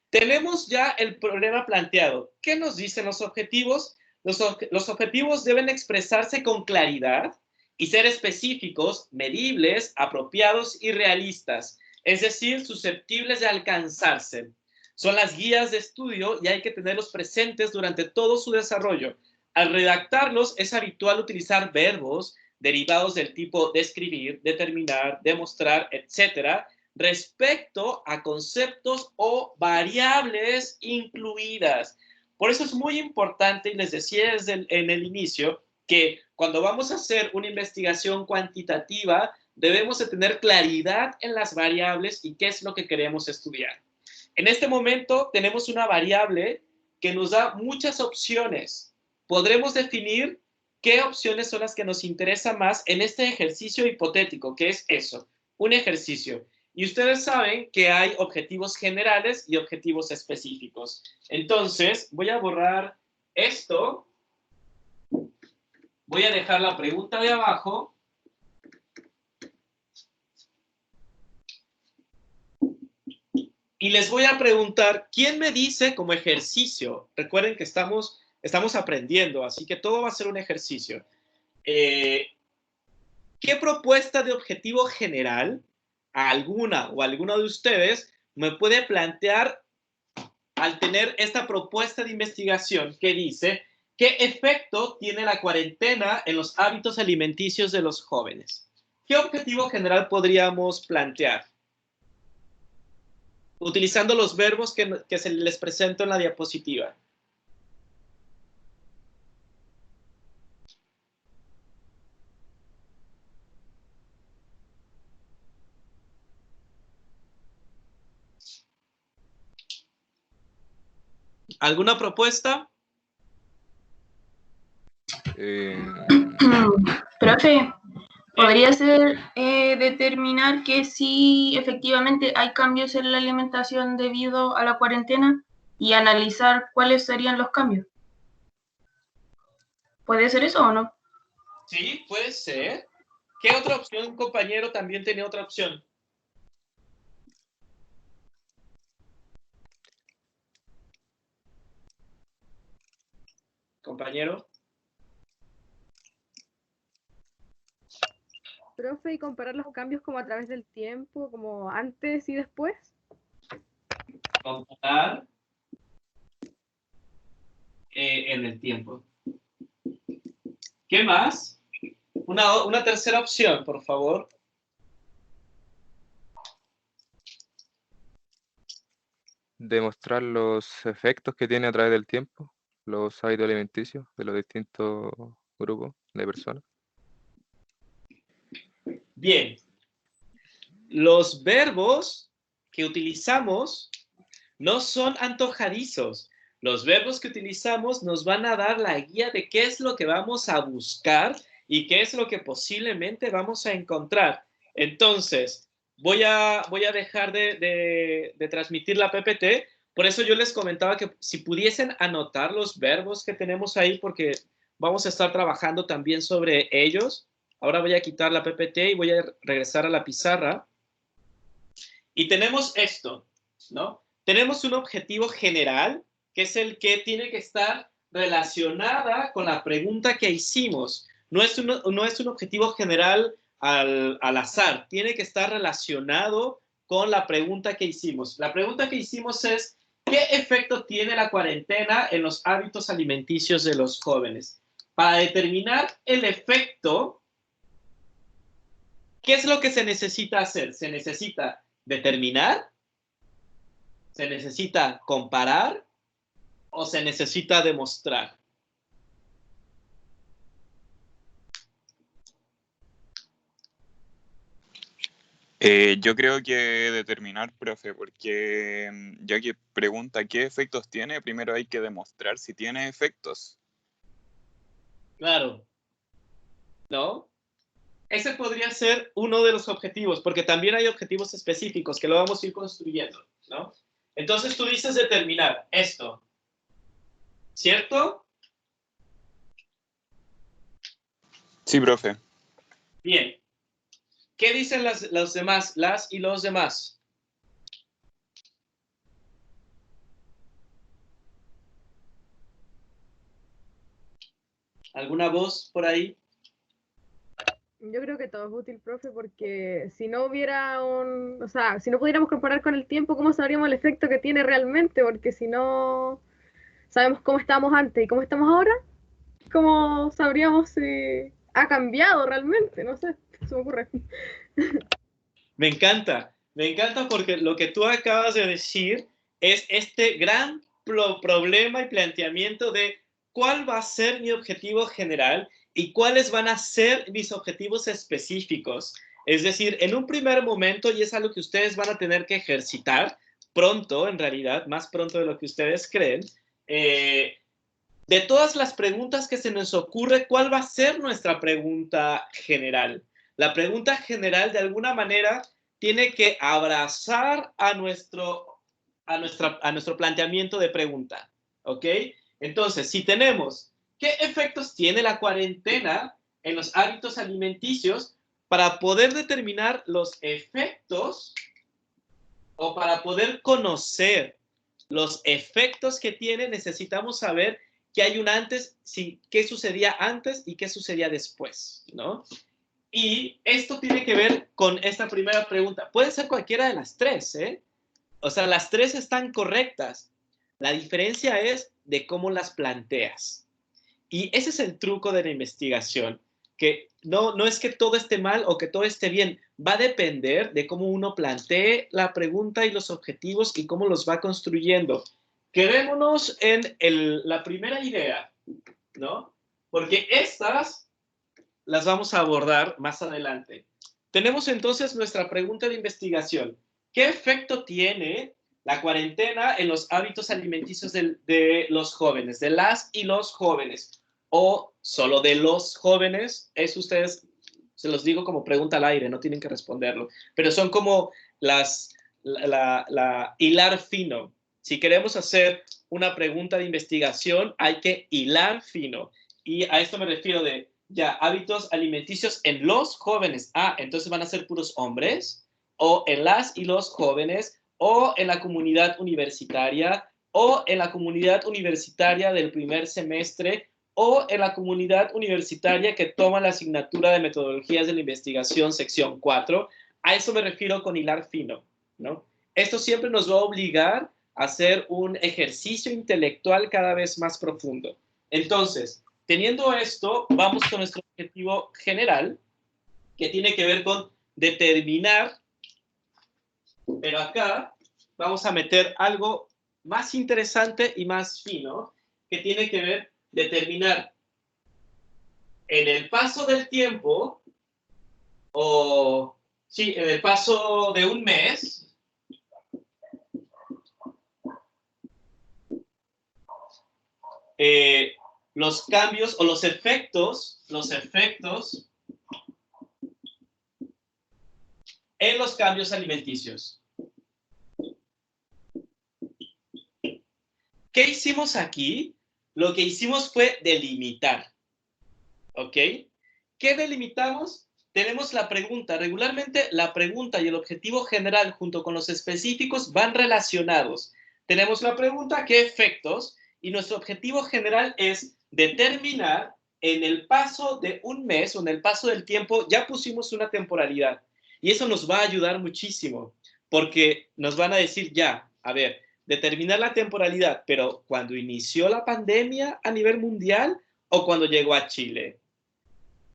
Tenemos ya el problema planteado. ¿Qué nos dicen los objetivos? Los objetivos deben expresarse con claridad y ser específicos, medibles, apropiados y realistas, es decir, susceptibles de alcanzarse. Son las guías de estudio y hay que tenerlos presentes durante todo su desarrollo. Al redactarlos es habitual utilizar verbos derivados del tipo describir, determinar, demostrar, etcétera, respecto a conceptos o variables incluidas. Por eso es muy importante, y les decía en el inicio, que cuando vamos a hacer una investigación cuantitativa, debemos de tener claridad en las variables y qué es lo que queremos estudiar. En este momento tenemos una variable que nos da muchas opciones. Podremos definir qué opciones son las que nos interesan más en este ejercicio hipotético, que es eso. un ejercicio. Y ustedes saben que hay objetivos generales y objetivos específicos. Entonces, voy a borrar esto. Voy a dejar la pregunta de abajo. Y les voy a preguntar, ¿quién me dice como ejercicio? Recuerden que estamos aprendiendo, así que todo va a ser un ejercicio. ¿Qué propuesta de objetivo general alguna o alguno de ustedes me puede plantear al tener esta propuesta de investigación que dice qué efecto tiene la cuarentena en los hábitos alimenticios de los jóvenes? ¿Qué objetivo general podríamos plantear? Utilizando los verbos que se les presento en la diapositiva. ¿Alguna propuesta? Profe, podría ser determinar que sí, efectivamente hay cambios en la alimentación debido a la cuarentena y analizar cuáles serían los cambios. ¿Puede ser eso o no? Sí, puede ser. ¿Qué otra opción? Un compañero también tenía otra opción. Compañero. Profe, y comparar los cambios como a través del tiempo, como antes y después. Comparar en el tiempo. ¿Qué más? Una tercera opción, por favor. Demostrar los efectos que tiene a través del tiempo, los hábitos alimenticios de los distintos grupos de personas. Bien. Los verbos que utilizamos no son antojadizos. Los verbos que utilizamos nos van a dar la guía de qué es lo que vamos a buscar y qué es lo que posiblemente vamos a encontrar. Entonces, voy a dejar de transmitir la PPT. Por eso yo les comentaba que si pudiesen anotar los verbos que tenemos ahí, porque vamos a estar trabajando también sobre ellos. Ahora voy a quitar la PPT y voy a regresar a la pizarra. Y tenemos esto, ¿no? Tenemos un objetivo general, que es el que tiene que estar relacionada con la pregunta que hicimos. No es un objetivo general al azar, tiene que estar relacionado con la pregunta que hicimos. La pregunta que hicimos es, ¿qué efecto tiene la cuarentena en los hábitos alimenticios de los jóvenes? Para determinar el efecto, ¿qué es lo que se necesita hacer? Se necesita determinar, se necesita comparar o se necesita demostrar. Yo creo que determinar, profe, porque ya que pregunta qué efectos tiene, primero hay que demostrar si tiene efectos. Claro. ¿No? Ese podría ser uno de los objetivos, porque también hay objetivos específicos que lo vamos a ir construyendo, ¿no? Entonces tú dices determinar esto, ¿cierto? Sí, profe. Bien. ¿Qué dicen los demás, las y los demás? ¿Alguna voz por ahí? Yo creo que todo es útil, profe, porque si no hubiera o sea, si no pudiéramos comparar con el tiempo, ¿cómo sabríamos el efecto que tiene realmente? Porque si no sabemos cómo estábamos antes y cómo estamos ahora, ¿cómo sabríamos si ha cambiado realmente? No sé, se me ocurre. Me encanta porque lo que tú acabas de decir es este gran problema y planteamiento de cuál va a ser mi objetivo general y cuáles van a ser mis objetivos específicos. Es decir, en un primer momento, y es algo que ustedes van a tener que ejercitar pronto, en realidad, más pronto de lo que ustedes creen, de todas las preguntas que se nos ocurre, ¿cuál va a ser nuestra pregunta general? La pregunta general, de alguna manera, tiene que abrazar a nuestro planteamiento de pregunta, ¿ok? Entonces, si tenemos, ¿qué efectos tiene la cuarentena en los hábitos alimenticios? Para poder determinar los efectos o para poder conocer los efectos que tiene, necesitamos saber que hay un antes, qué sucedía antes y qué sucedía después, ¿no? Y esto tiene que ver con esta primera pregunta. Puede ser cualquiera de las tres, ¿eh? O sea, las tres están correctas. La diferencia es de cómo las planteas. Y ese es el truco de la investigación, que no es que todo esté mal o que todo esté bien, va a depender de cómo uno plantee la pregunta y los objetivos y cómo los va construyendo. Quedémonos en la primera idea, ¿no? Porque estas las vamos a abordar más adelante. Tenemos entonces nuestra pregunta de investigación. ¿Qué efecto tiene la cuarentena en los hábitos alimenticios de los jóvenes, de las y los jóvenes? O solo de los jóvenes, eso ustedes, se los digo como pregunta al aire, no tienen que responderlo, pero son como hilar fino. Si queremos hacer una pregunta de investigación, hay que hilar fino. Y a esto me refiero de, ya, hábitos alimenticios en los jóvenes. Ah, entonces van a ser puros hombres, o en las y los jóvenes, o en la comunidad universitaria, o en la comunidad universitaria del primer semestre, o en la comunidad universitaria que toma la asignatura de metodologías de la investigación, sección 4. A eso me refiero con hilar fino, ¿no? Esto siempre nos va a obligar a hacer un ejercicio intelectual cada vez más profundo. Entonces, teniendo esto, vamos con nuestro objetivo general, que tiene que ver con determinar, pero acá vamos a meter algo más interesante y más fino, que tiene que ver determinar en el paso del tiempo, o sí, en el paso de un mes, los cambios o los efectos en los cambios alimenticios. ¿Qué hicimos aquí? Lo que hicimos fue delimitar, ¿ok? ¿Qué delimitamos? Tenemos la pregunta. Regularmente la pregunta y el objetivo general junto con los específicos van relacionados. Tenemos la pregunta, ¿qué efectos? Y nuestro objetivo general es determinar en el paso de un mes o en el paso del tiempo, ya pusimos una temporalidad. Y eso nos va a ayudar muchísimo, porque nos van a decir ya, a ver, determinar la temporalidad, pero cuando inició la pandemia a nivel mundial o cuando llegó a Chile.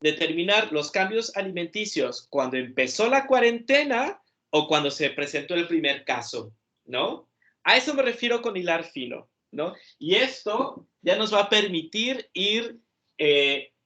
Determinar los cambios alimenticios cuando empezó la cuarentena o cuando se presentó el primer caso, ¿no? A eso me refiero con hilar fino, ¿no? Y esto ya nos va a permitir ir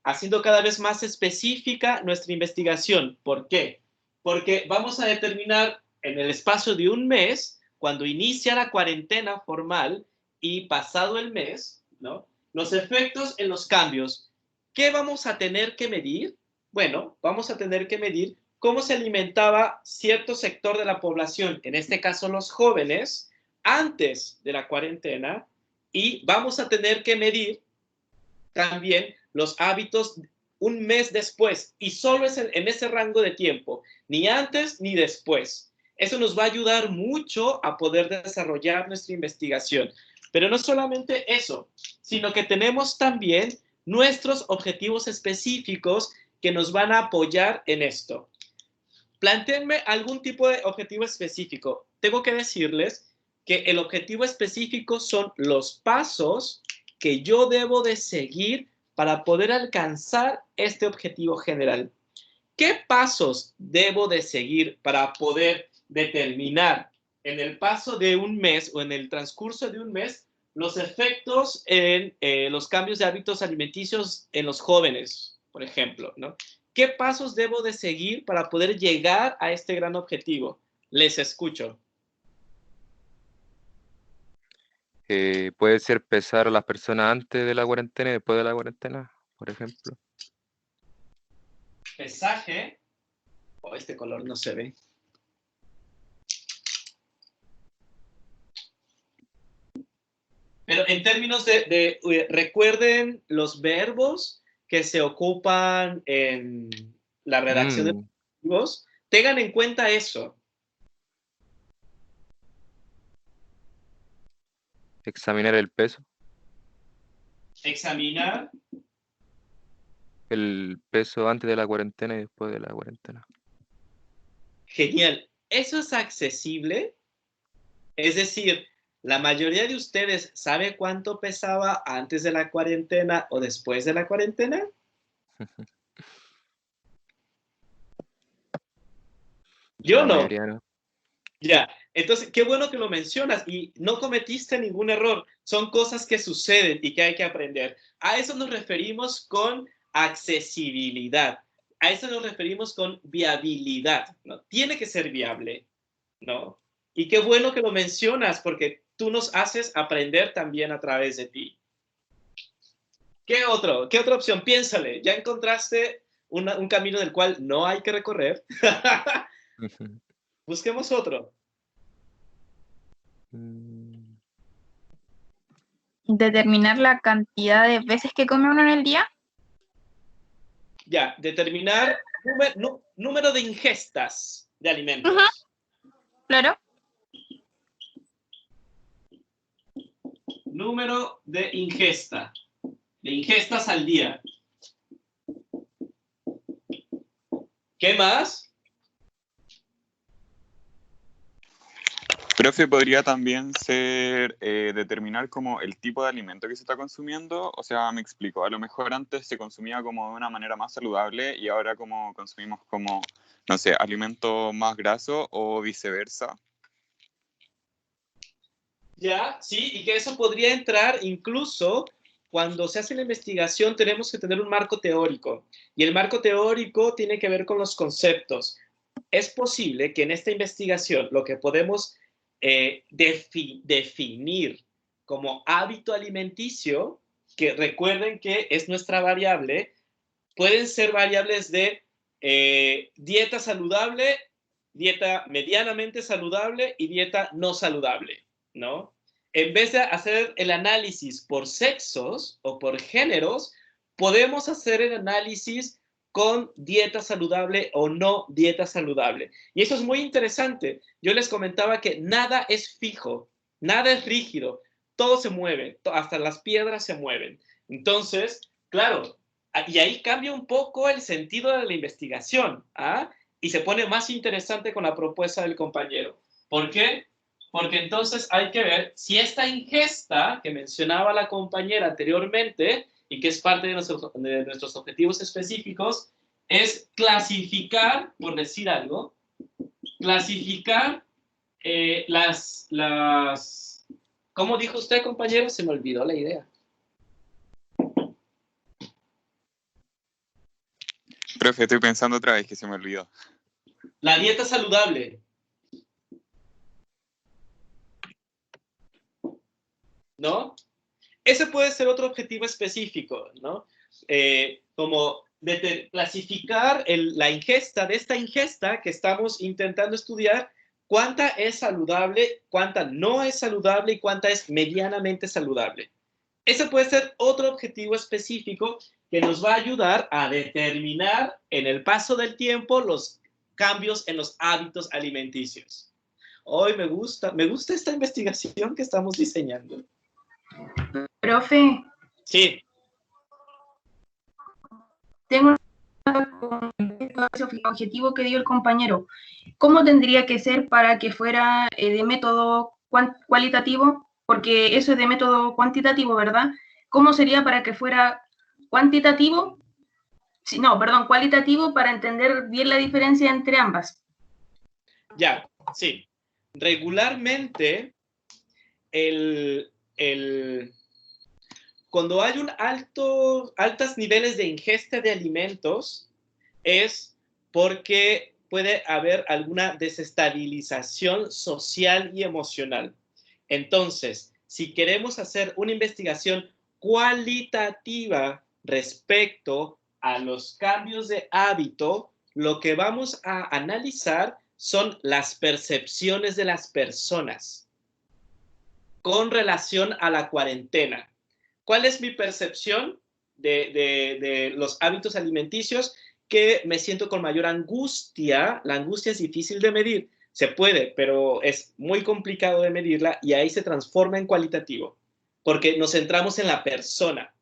haciendo cada vez más específica nuestra investigación. ¿Por qué? Porque vamos a determinar en el espacio de un mes, cuando inicia la cuarentena formal y pasado el mes, ¿no? Los efectos en los cambios. ¿Qué vamos a tener que medir? Bueno, vamos a tener que medir cómo se alimentaba cierto sector de la población, en este caso los jóvenes, antes de la cuarentena, y vamos a tener que medir también los hábitos un mes después, y solo es en ese rango de tiempo, ni antes ni después. Eso nos va a ayudar mucho a poder desarrollar nuestra investigación. Pero no solamente eso, sino que tenemos también nuestros objetivos específicos que nos van a apoyar en esto. Plantéenme algún tipo de objetivo específico. Tengo que decirles que el objetivo específico son los pasos que yo debo de seguir para poder alcanzar este objetivo general. ¿Qué pasos debo de seguir para poder determinar en el paso de un mes o en el transcurso de un mes los efectos en los cambios de hábitos alimenticios en los jóvenes, por ejemplo, ¿no? ¿Qué pasos debo de seguir para poder llegar a este gran objetivo? Les escucho. Puede ser pesar a las personas antes de la cuarentena y después de la cuarentena, por ejemplo. Pesaje. Oh, este color no se ve. Pero en términos recuerden los verbos que se ocupan en la redacción de objetivos, tengan en cuenta eso. Examinar el peso. Examinar El peso antes de la cuarentena y después de la cuarentena. Genial. ¿Eso es accesible? Es decir, ¿la mayoría de ustedes sabe cuánto pesaba antes de la cuarentena o después de la cuarentena? Yo La no. mayoría no. Ya, entonces, qué bueno que lo mencionas y no cometiste ningún error. Son cosas que suceden y que hay que aprender. A eso nos referimos con accesibilidad. A eso nos referimos con viabilidad, ¿no? Tiene que ser viable, ¿no? Y qué bueno que lo mencionas porque tú nos haces aprender también a través de ti. ¿Qué otra opción? Piénsale. ¿Ya encontraste un camino del cual no hay que recorrer? Busquemos otro. Determinar la cantidad de veces que come uno en el día. Ya, determinar número de ingestas de alimentos. Claro. Número de ingestas al día. ¿Qué más? Profe, podría también ser determinar como el tipo de alimento que se está consumiendo. O sea, me explico, a lo mejor antes se consumía como de una manera más saludable y ahora como consumimos como, no sé, alimento más graso o viceversa. Ya, sí, y que eso podría entrar incluso cuando se hace la investigación tenemos que tener un marco teórico y el marco teórico tiene que ver con los conceptos. Es posible que en esta investigación lo que podemos definir como hábito alimenticio, que recuerden que es nuestra variable, pueden ser variables de dieta saludable, dieta medianamente saludable y dieta no saludable, ¿no? En vez de hacer el análisis por sexos o por géneros, podemos hacer el análisis con dieta saludable o no dieta saludable. Y eso es muy interesante. Yo les comentaba que nada es fijo, nada es rígido, todo se mueve, hasta las piedras se mueven. Entonces, claro, y ahí cambia un poco el sentido de la investigación, ¿ah? Y se pone más interesante con la propuesta del compañero. ¿Por qué? Porque entonces hay que ver si esta ingesta que mencionaba la compañera anteriormente y que es parte de nuestros objetivos específicos es clasificar, por decir algo, clasificar ¿Cómo dijo usted, compañero? Se me olvidó la idea. Profe, estoy pensando otra vez que se me olvidó. La dieta saludable. ¿No? Ese puede ser otro objetivo específico, ¿no? Como clasificar la ingesta, de esta ingesta que estamos intentando estudiar, cuánta es saludable, cuánta no es saludable y cuánta es medianamente saludable. Ese puede ser otro objetivo específico que nos va a ayudar a determinar en el paso del tiempo los cambios en los hábitos alimenticios. Hoy me gusta esta investigación que estamos diseñando. Profe. Sí. Tengo un objetivo que dio el compañero. ¿Cómo tendría que ser para que fuera de método cualitativo? Porque eso es de método cuantitativo, ¿verdad? ¿Cómo sería para que fuera cuantitativo? Sí, no, perdón, cualitativo para entender bien la diferencia entre ambas. Ya, sí. Regularmente, cuando hay altos niveles de ingesta de alimentos, es porque puede haber alguna desestabilización social y emocional. Entonces, si queremos hacer una investigación cualitativa respecto a los cambios de hábito, lo que vamos a analizar son las percepciones de las personas con relación a la cuarentena. ¿Cuál es mi percepción de los hábitos alimenticios? Que me siento con mayor angustia. La angustia es difícil de medir. Se puede, pero es muy complicado de medirla y ahí se transforma en cualitativo, porque nos centramos en la persona.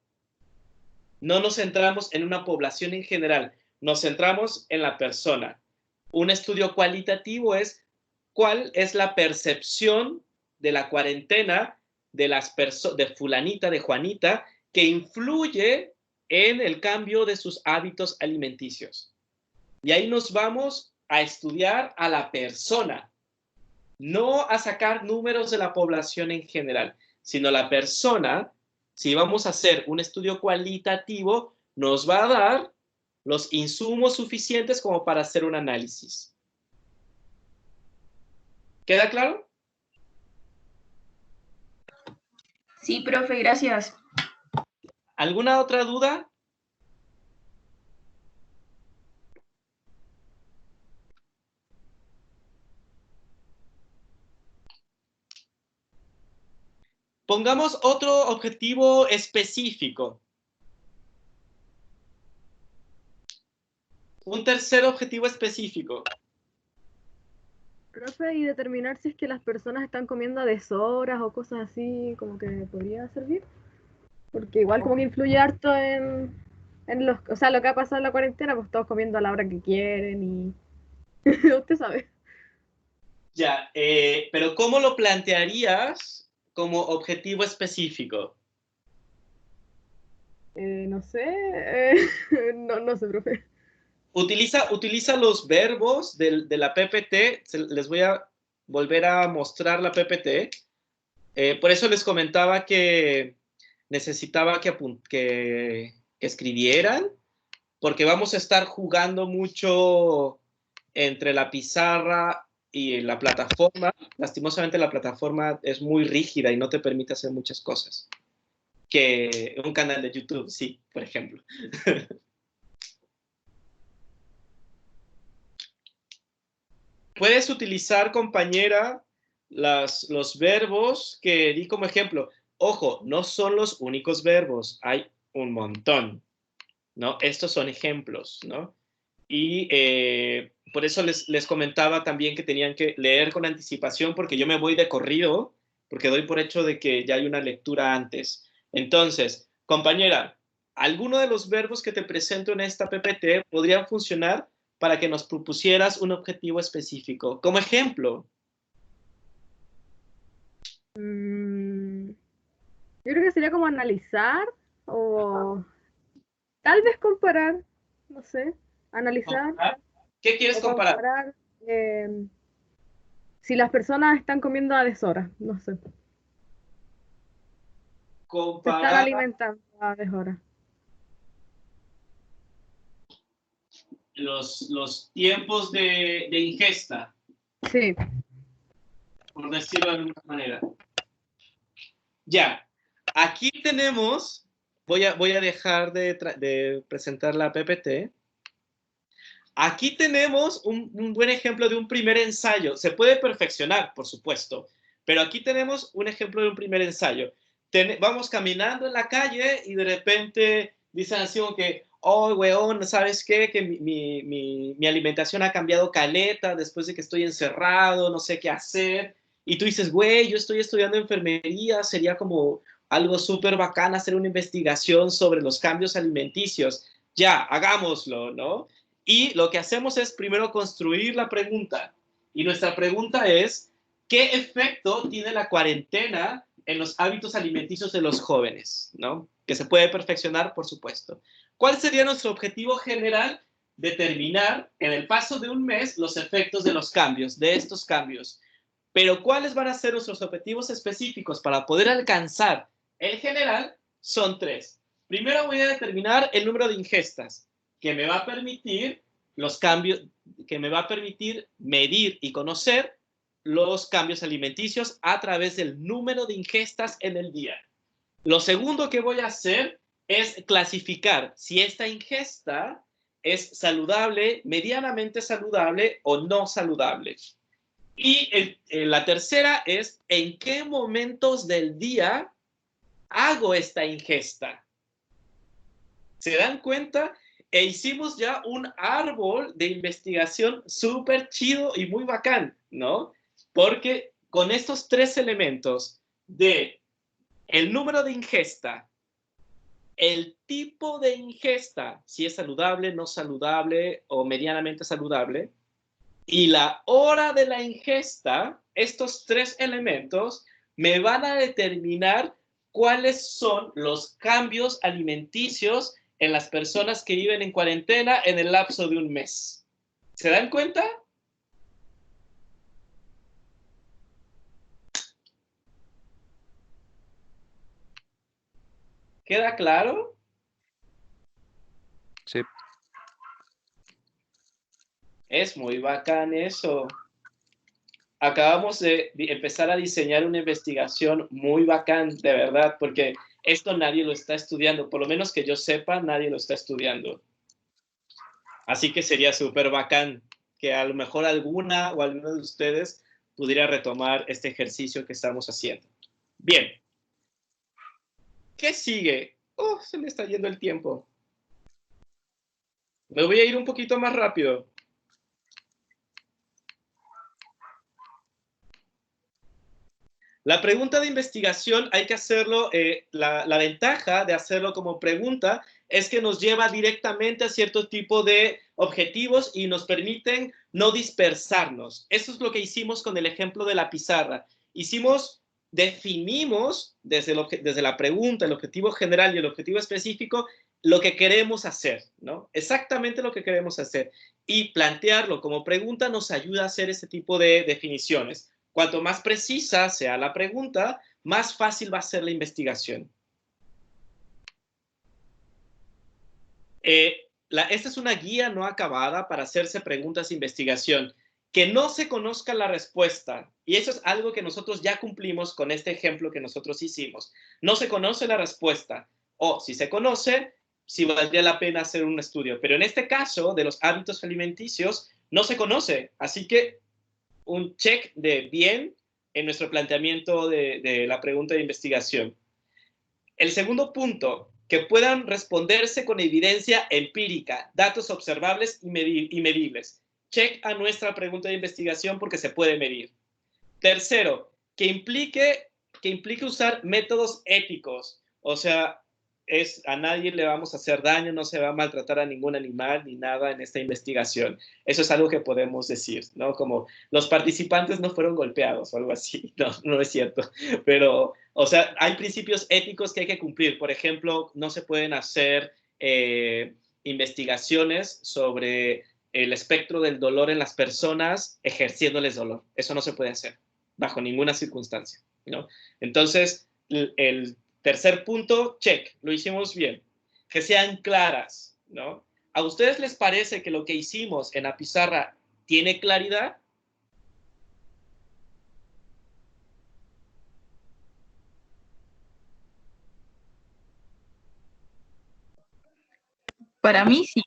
No nos centramos en una población en general, nos centramos en la persona. Un estudio cualitativo es cuál es la percepción de la cuarentena de fulanita, de Juanita, que influye en el cambio de sus hábitos alimenticios. Y ahí nos vamos a estudiar a la persona, no a sacar números de la población en general, sino la persona. Si vamos a hacer un estudio cualitativo, nos va a dar los insumos suficientes como para hacer un análisis. ¿Queda claro? Sí, profe, gracias. ¿Alguna otra duda? Pongamos otro objetivo específico. Un tercer objetivo específico. Profe, y determinar si es que las personas están comiendo a deshoras o cosas así, como que podría servir. Porque igual como que influye harto en o sea, lo que ha pasado en la cuarentena, pues todos comiendo a la hora que quieren y usted sabe. Ya, pero ¿cómo lo plantearías como objetivo específico? No sé, no sé, profe. Utiliza los verbos de la PPT. Les voy a volver a mostrar la PPT. Por eso les comentaba que necesitaba que escribieran, porque vamos a estar jugando mucho entre la pizarra y la plataforma. Lastimosamente la plataforma es muy rígida y no te permite hacer muchas cosas. Que un canal de YouTube, sí, por ejemplo. Puedes utilizar, compañera, los verbos que di como ejemplo. Ojo, no son los únicos verbos, hay un montón, ¿no? Estos son ejemplos, ¿no? Y por eso les comentaba también que tenían que leer con anticipación, porque yo me voy de corrido, porque doy por hecho de que ya hay una lectura antes. Entonces, compañera, ¿alguno de los verbos que te presento en esta PPT podrían funcionar para que nos propusieras un objetivo específico? Como ejemplo. Yo creo que sería como analizar o tal vez comparar, no sé, analizar ¿Qué quieres o comparar? Si las personas están comiendo a deshora, no sé. Se están Comparar alimentando a deshora. los tiempos de ingesta, Sí. por decirlo de alguna manera. Ya, aquí tenemos, voy a dejar de presentar la PPT. Aquí tenemos un buen ejemplo de un primer ensayo. Se puede perfeccionar, por supuesto, pero aquí tenemos un ejemplo de un primer ensayo. Vamos caminando en la calle y de repente dicen así como que, oh, weón, ¿sabes qué? Que mi alimentación ha cambiado caleta después de que estoy encerrado, no sé qué hacer. Y tú dices, güey, yo estoy estudiando enfermería, sería como algo súper bacán hacer una investigación sobre los cambios alimenticios. Ya, hagámoslo, ¿no? Y lo que hacemos es primero construir la pregunta. Y nuestra pregunta es, ¿qué efecto tiene la cuarentena en los hábitos alimenticios de los jóvenes? ¿No? Que se puede perfeccionar, por supuesto. ¿Cuál sería nuestro objetivo general? Determinar en el paso de un mes los efectos de los cambios, de estos cambios. Pero ¿cuáles van a ser nuestros objetivos específicos para poder alcanzar el general? Son 3. Primero voy a determinar el número de ingestas, que me va a permitir los cambios, que me va a permitir medir y conocer los cambios alimenticios a través del número de ingestas en el día. Lo segundo que voy a hacer es clasificar si esta ingesta es saludable, medianamente saludable o no saludable. Y la tercera es, ¿en qué momentos del día hago esta ingesta? ¿Se dan cuenta? E hicimos ya un árbol de investigación súper chido y muy bacán, ¿no? Porque con estos tres elementos de el número de ingesta, el tipo de ingesta, si es saludable, no saludable o medianamente saludable, y la hora de la ingesta, estos tres elementos me van a determinar cuáles son los cambios alimenticios en las personas que viven en cuarentena en el lapso de un mes. ¿Se dan cuenta? ¿Queda claro? Sí. Es muy bacán eso. Acabamos de empezar a diseñar una investigación muy bacán, de verdad, porque esto nadie lo está estudiando, por lo menos que yo sepa, nadie lo está estudiando. Así que sería súper bacán que a lo mejor alguna o alguno de ustedes pudiera retomar este ejercicio que estamos haciendo. Bien. ¿Qué sigue? Oh, se me está yendo el tiempo. Me voy a ir un poquito más rápido. La pregunta de investigación hay que hacerlo, la ventaja de hacerlo como pregunta es que nos lleva directamente a cierto tipo de objetivos y nos permiten no dispersarnos. Eso es lo que hicimos con el ejemplo de la pizarra. Definimos desde la pregunta, el objetivo general y el objetivo específico, lo que queremos hacer, ¿no? Exactamente lo que queremos hacer. Y plantearlo como pregunta nos ayuda a hacer ese tipo de definiciones. Cuanto más precisa sea la pregunta, más fácil va a ser la investigación. Esta es una guía no acabada para hacerse preguntas de investigación. Que no se conozca la respuesta, y eso es algo que nosotros ya cumplimos con este ejemplo que nosotros hicimos. No se conoce la respuesta, o si se conoce, sí valdría la pena hacer un estudio. Pero en este caso, de los hábitos alimenticios, no se conoce, así que un check de bien en nuestro planteamiento de la pregunta de investigación. El segundo punto, que puedan responderse con evidencia empírica, datos observables y medibles. Check a nuestra pregunta de investigación porque se puede medir. Tercero, que implique usar métodos éticos, o sea, a nadie le vamos a hacer daño, no se va a maltratar a ningún animal ni nada en esta investigación. Eso es algo que podemos decir, ¿no? Como los participantes no fueron golpeados o algo así. No, no es cierto. Pero, o sea, hay principios éticos que hay que cumplir. Por ejemplo, no se pueden hacer investigaciones sobre el espectro del dolor en las personas ejerciéndoles dolor. Eso no se puede hacer bajo ninguna circunstancia, ¿no? Entonces, el tercer punto, check, lo hicimos bien. Que sean claras, ¿no? ¿A ustedes les parece que lo que hicimos en la pizarra tiene claridad? Para mí sí.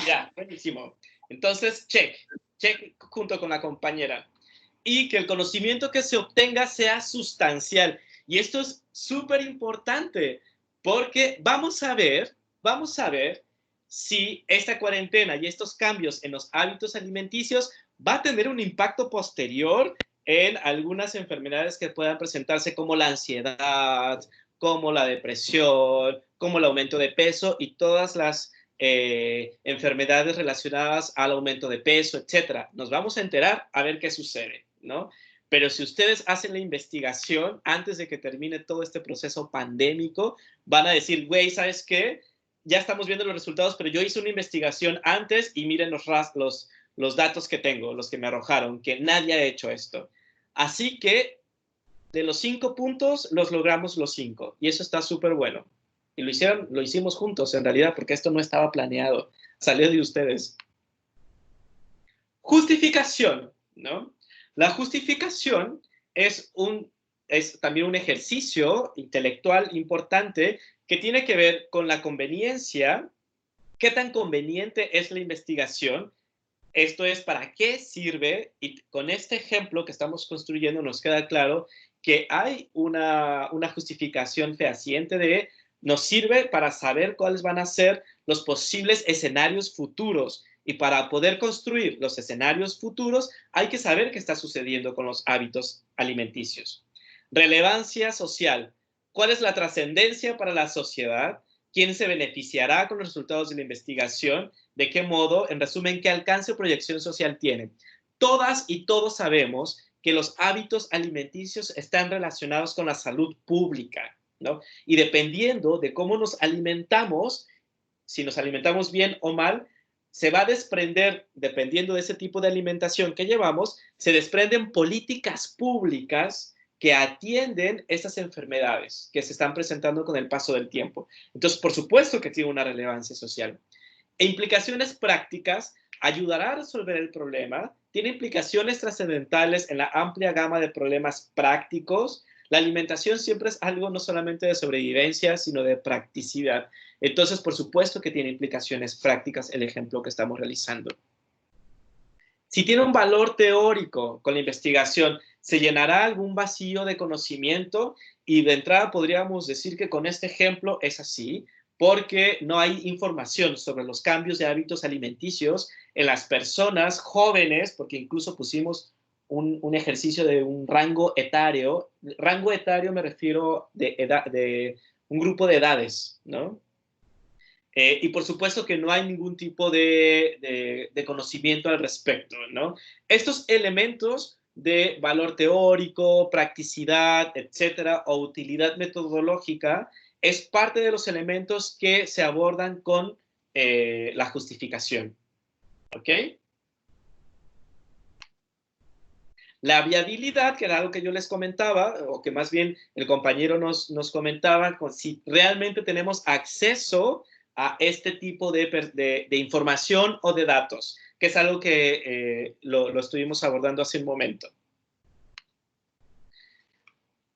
Ya, buenísimo. Entonces, check junto con la compañera. Y que el conocimiento que se obtenga sea sustancial. Y esto es súper importante porque vamos a ver si esta cuarentena y estos cambios en los hábitos alimenticios va a tener un impacto posterior en algunas enfermedades que puedan presentarse como la ansiedad, como la depresión, como el aumento de peso y todas las enfermedades relacionadas al aumento de peso, etcétera. Nos vamos a enterar a ver qué sucede, ¿no? Pero si ustedes hacen la investigación antes de que termine todo este proceso pandémico, van a decir, güey, ¿sabes qué? Ya estamos viendo los resultados, pero yo hice una investigación antes y miren los datos que tengo, los que me arrojaron, que nadie ha hecho esto. Así que de los 5 puntos, los logramos los 5. Y eso está súper bueno. Y lo hicimos juntos, en realidad, porque esto no estaba planeado. Salió de ustedes. Justificación, ¿no? La justificación es también un ejercicio intelectual importante que tiene que ver con la conveniencia ¿Qué tan conveniente es la investigación? Esto es, ¿para qué sirve? Y con este ejemplo que estamos construyendo nos queda claro que hay una justificación fehaciente de nos sirve para saber cuáles van a ser los posibles escenarios futuros. Y para poder construir los escenarios futuros hay que saber qué está sucediendo con los hábitos alimenticios. Relevancia social. ¿Cuál es la trascendencia para la sociedad? ¿Quién se beneficiará con los resultados de la investigación? ¿De qué modo? En resumen, ¿qué alcance o proyección social tiene? Todas y todos sabemos que los hábitos alimenticios están relacionados con la salud pública, ¿no? Y dependiendo de cómo nos alimentamos, si nos alimentamos bien o mal, se va a desprender, dependiendo de ese tipo de alimentación que llevamos, se desprenden políticas públicas que atienden estas enfermedades que se están presentando con el paso del tiempo. Entonces, por supuesto que tiene una relevancia social. E implicaciones prácticas, ayudará a resolver el problema, tiene implicaciones trascendentales en la amplia gama de problemas prácticos. La alimentación siempre es algo no solamente de sobrevivencia, sino de practicidad. Entonces, por supuesto que tiene implicaciones prácticas el ejemplo que estamos realizando. Si tiene un valor teórico con la investigación, ¿se llenará algún vacío de conocimiento? Y de entrada podríamos decir que con este ejemplo es así, porque no hay información sobre los cambios de hábitos alimenticios en las personas jóvenes, porque incluso pusimos un ejercicio de un rango etario. Rango etario me refiero de un grupo de edades, ¿no? Y por supuesto que no hay ningún tipo de conocimiento al respecto, ¿no? Estos elementos de valor teórico, practicidad, etcétera, o utilidad metodológica, es parte de los elementos que se abordan con la justificación, ¿ok? La viabilidad, que era algo que yo les comentaba, o que más bien el compañero nos comentaba, si realmente tenemos acceso a este tipo de información o de datos, que es algo que lo estuvimos abordando hace un momento.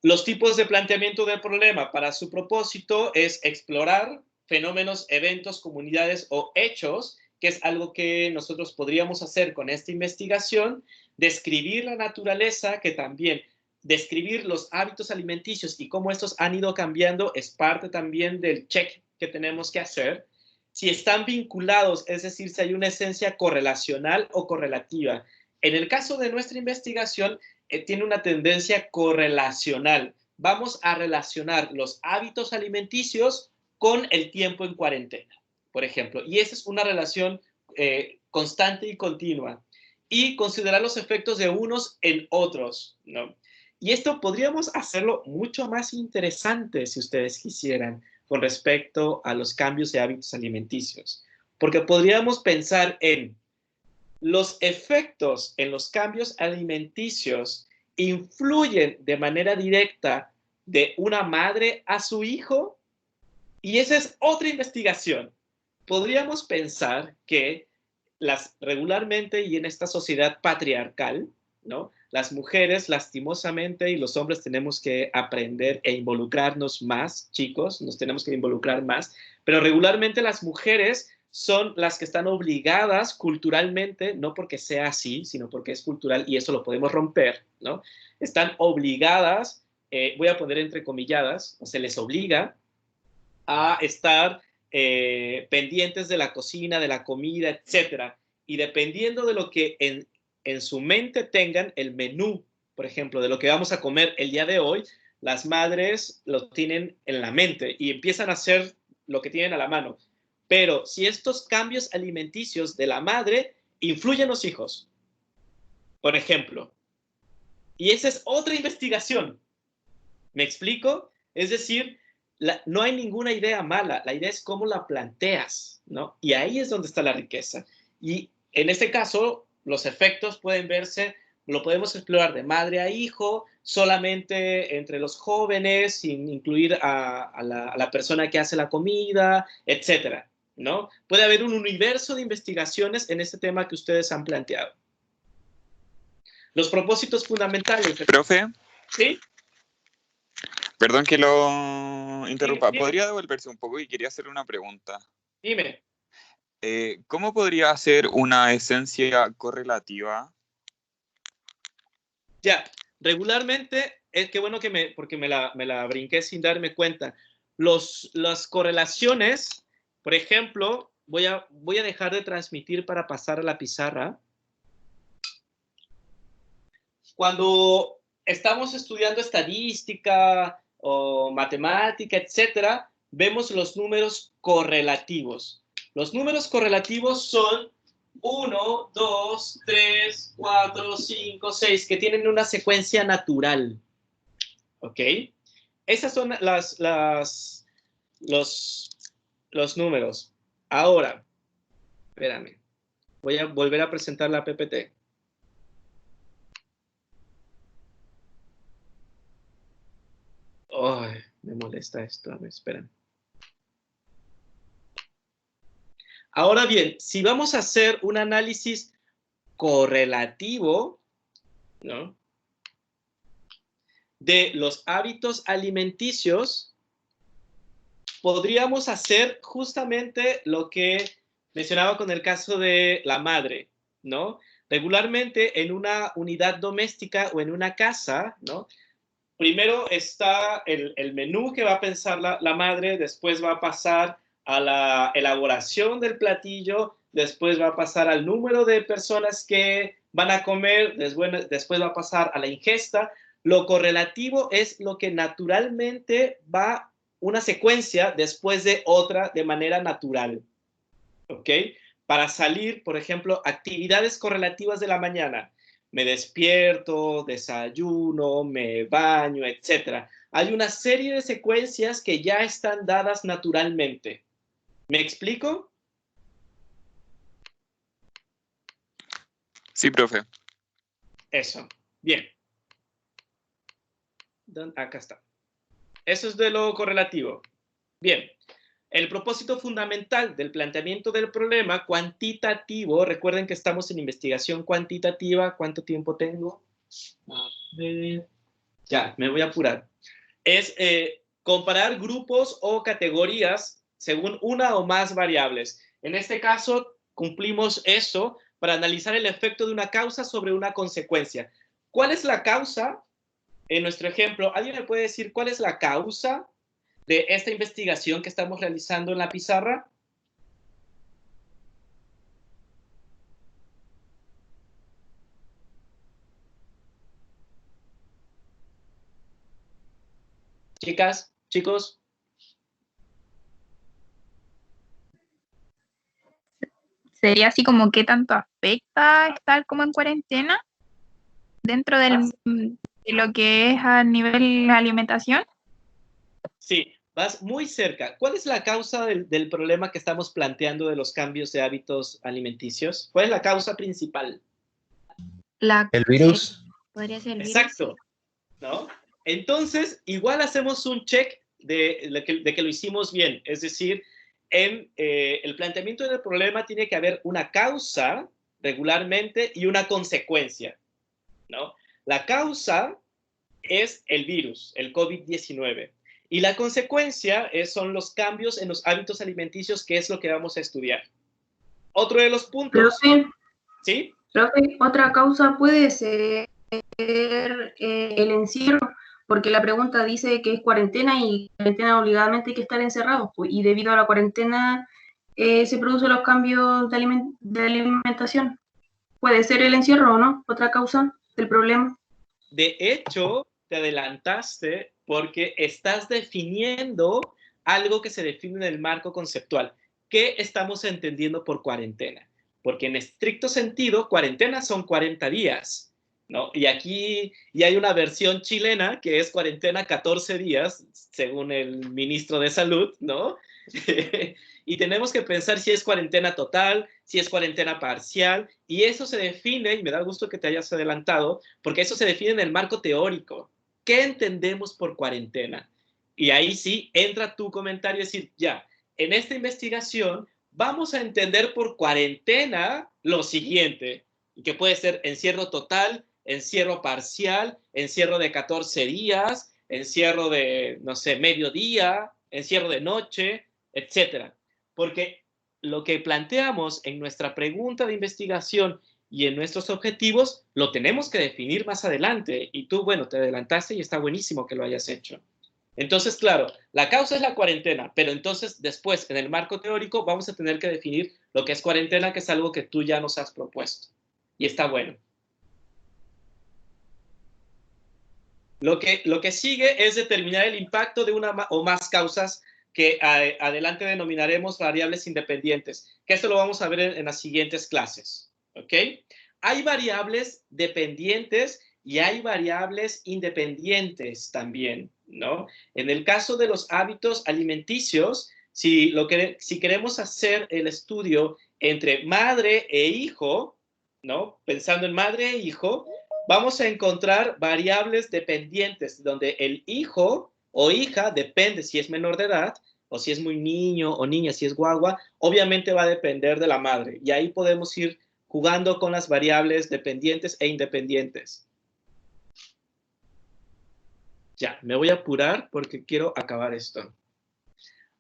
Los tipos de planteamiento del problema para su propósito es explorar fenómenos, eventos, comunidades o hechos, que es algo que nosotros podríamos hacer con esta investigación, describir la naturaleza, que también describir los hábitos alimenticios y cómo estos han ido cambiando es parte también del check que tenemos que hacer. Si están vinculados, es decir, si hay una esencia correlacional o correlativa. En el caso de nuestra investigación, tiene una tendencia correlacional. Vamos a relacionar los hábitos alimenticios con el tiempo en cuarentena, por ejemplo. Y esa es una relación constante y continua. Y considerar los efectos de unos en otros, ¿no? Y esto podríamos hacerlo mucho más interesante si ustedes quisieran con respecto a los cambios de hábitos alimenticios. Porque podríamos pensar en los efectos en los cambios alimenticios influyen de manera directa de una madre a su hijo, y esa es otra investigación. Podríamos pensar que regularmente y en esta sociedad patriarcal, ¿no? Las mujeres lastimosamente y los hombres tenemos que aprender e involucrarnos más, chicos, nos tenemos que involucrar más, pero regularmente las mujeres son las que están obligadas culturalmente, no porque sea así, sino porque es cultural y eso lo podemos romper, ¿no? Están obligadas, voy a poner entrecomilladas, o se les obliga a estar pendientes de la cocina, de la comida, etcétera. Y dependiendo de lo que en su mente tengan, el menú, por ejemplo, de lo que vamos a comer el día de hoy, las madres lo tienen en la mente y empiezan a hacer lo que tienen a la mano. Pero si estos cambios alimenticios de la madre influyen en los hijos, por ejemplo, y esa es otra investigación, ¿me explico? Es decir, no hay ninguna idea mala, la idea es cómo la planteas, ¿no? Y ahí es donde está la riqueza. Y en este caso, los efectos pueden verse, lo podemos explorar de madre a hijo, solamente entre los jóvenes, sin incluir a la persona que hace la comida, etcétera, ¿no? Puede haber un universo de investigaciones en este tema que ustedes han planteado. Los propósitos fundamentales. Profe. ¿Sí? Perdón que lo interrumpa. ¿Podría devolverse un poco? Y quería hacerle una pregunta. Dime. ¿Cómo podría ser una esencia correlativa? Ya, regularmente, qué bueno que porque me la brinqué sin darme cuenta. Las correlaciones, por ejemplo, voy a dejar de transmitir para pasar a la pizarra. Cuando estamos estudiando estadística o matemática, etcétera, vemos los números correlativos. Los números correlativos son 1, 2, 3, 4, 5, 6, que tienen una secuencia natural. ¿Ok? Esas son los números. Ahora, espérame, voy a volver a presentar la PPT. Ay, me molesta esto. A ver, esperen. Ahora bien, si vamos a hacer un análisis correlativo, ¿no?, de los hábitos alimenticios, podríamos hacer justamente lo que mencionaba con el caso de la madre, ¿no? Regularmente en una unidad doméstica o en una casa, ¿no?, primero está el menú que va a pensar la madre, después va a pasar a la elaboración del platillo, después va a pasar al número de personas que van a comer, después va a pasar a la ingesta. Lo correlativo es lo que naturalmente va una secuencia después de otra de manera natural, ¿ok? Para salir, por ejemplo, actividades correlativas de la mañana. Me despierto, desayuno, me baño, etc. Hay una serie de secuencias que ya están dadas naturalmente. ¿Me explico? Sí, profe. Eso. Bien. Acá está. Eso es de lo correlativo. Bien. El propósito fundamental del planteamiento del problema cuantitativo, recuerden que estamos en investigación cuantitativa. ¿Cuánto tiempo tengo? A ver. Ya, me voy a apurar. Es comparar grupos o categorías según una o más variables. En este caso, cumplimos eso para analizar el efecto de una causa sobre una consecuencia. ¿Cuál es la causa? En nuestro ejemplo, ¿alguien me puede decir cuál es la causa de esta investigación que estamos realizando en la pizarra? Chicas, chicos. ¿Sería así como qué tanto afecta estar como en cuarentena dentro de lo que es a nivel alimentación? Sí, vas muy cerca. ¿Cuál es la causa del problema que estamos planteando de los cambios de hábitos alimenticios? ¿Cuál es la causa principal? El virus. Podría ser el virus. Exacto, ¿no? Entonces, igual hacemos un check de que lo hicimos bien. Es decir, en el planteamiento del problema tiene que haber una causa regularmente y una consecuencia, ¿no? La causa es el virus, el COVID-19. Y la consecuencia son los cambios en los hábitos alimenticios, que es lo que vamos a estudiar. Otro de los puntos... Profe, ¿Sí? profe, otra causa puede ser el encierro, porque la pregunta dice que es cuarentena y cuarentena obligadamente hay que estar encerrados, pues, y debido a la cuarentena se producen los cambios de alimentación. ¿Puede ser el encierro o no? ¿Otra causa del problema? De hecho, te adelantaste porque estás definiendo algo que se define en el marco conceptual. ¿Qué estamos entendiendo por cuarentena? Porque en estricto sentido, cuarentena son 40 días, ¿no? Y aquí ya hay una versión chilena que es cuarentena 14 días, según el ministro de Salud, ¿no? Y tenemos que pensar si es cuarentena total, si es cuarentena parcial, y eso se define, y me da gusto que te hayas adelantado, porque eso se define en el marco teórico. ¿Qué entendemos por cuarentena? Y ahí sí entra tu comentario y decir, ya, en esta investigación vamos a entender por cuarentena lo siguiente, que puede ser encierro total, encierro parcial, encierro de 14 días, encierro de, no sé, mediodía, encierro de noche, etcétera. Porque lo que planteamos en nuestra pregunta de investigación y en nuestros objetivos, lo tenemos que definir más adelante. Y tú, bueno, te adelantaste y está buenísimo que lo hayas hecho. Entonces, claro, la causa es la cuarentena, pero entonces después, en el marco teórico, vamos a tener que definir lo que es cuarentena, que es algo que tú ya nos has propuesto. Y está bueno. Lo que sigue es determinar el impacto de una o más causas que adelante denominaremos variables independientes, que esto lo vamos a ver en las siguientes clases, ¿ok? Hay variables dependientes y hay variables independientes también, ¿no? En el caso de los hábitos alimenticios, si queremos hacer el estudio entre madre e hijo, ¿no? Pensando en madre e hijo, vamos a encontrar variables dependientes, donde el hijo o hija, depende si es menor de edad, o si es muy niño o niña, si es guagua, obviamente va a depender de la madre. Y ahí podemos ir jugando con las variables dependientes e independientes. Ya, me voy a apurar porque quiero acabar esto.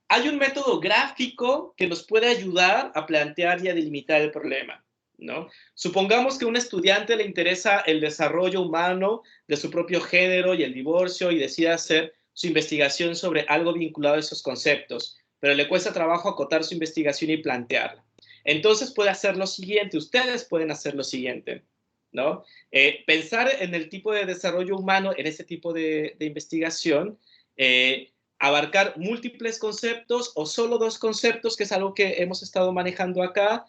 Hay un método gráfico que nos puede ayudar a plantear y a delimitar el problema, ¿no? Supongamos que a un estudiante le interesa el desarrollo humano de su propio género y el divorcio y decide hacer su investigación sobre algo vinculado a esos conceptos, pero le cuesta trabajo acotar su investigación y plantearla. Entonces puede hacer lo siguiente, ustedes pueden hacer lo siguiente, ¿no? Pensar en el tipo de desarrollo humano en ese tipo de investigación, abarcar múltiples conceptos o solo dos conceptos, que es algo que hemos estado manejando acá.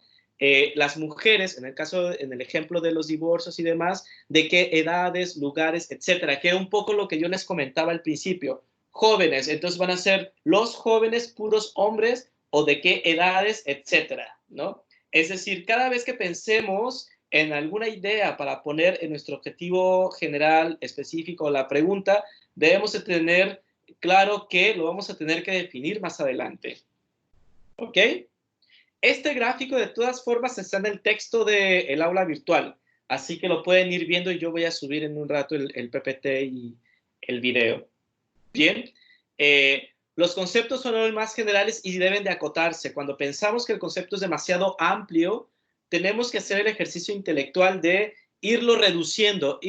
Las mujeres, en el ejemplo de los divorcios y demás, de qué edades, lugares, etcétera, que es un poco lo que yo les comentaba al principio. Jóvenes, entonces van a ser los jóvenes puros hombres o de qué edades, etcétera, ¿no? Es decir, cada vez que pensemos en alguna idea para poner en nuestro objetivo general específico la pregunta, debemos de tener claro que lo vamos a tener que definir más adelante. ¿Ok? Este gráfico de todas formas está en el texto del aula virtual, así que lo pueden ir viendo y yo voy a subir en un rato el PPT y el video. Bien, los conceptos son los más generales y deben de acotarse. Cuando pensamos que el concepto es demasiado amplio, tenemos que hacer el ejercicio intelectual de irlo reduciendo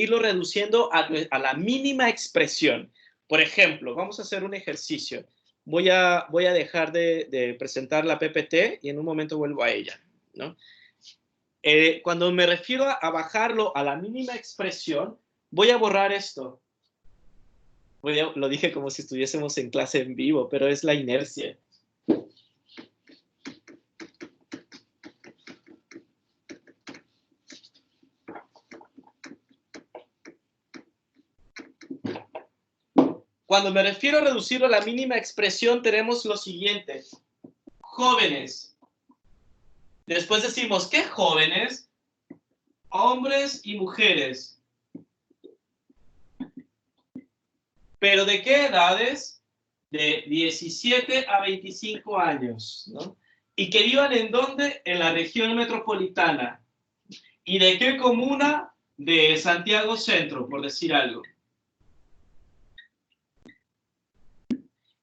a la mínima expresión. Por ejemplo, vamos a hacer un ejercicio. Voy a dejar de presentar la PPT y en un momento vuelvo a ella, ¿no? Cuando me refiero a bajarlo a la mínima expresión, voy a borrar esto. Lo dije como si estuviésemos en clase en vivo, pero es la inercia. Cuando me refiero a reducirlo a la mínima expresión, tenemos lo siguiente. Jóvenes. Después decimos, ¿qué jóvenes? Hombres y mujeres. ¿Pero de qué edades? De 17 a 25 años, ¿no? ¿Y que vivan en dónde? En la región metropolitana. ¿Y de qué comuna? De Santiago Centro, por decir algo.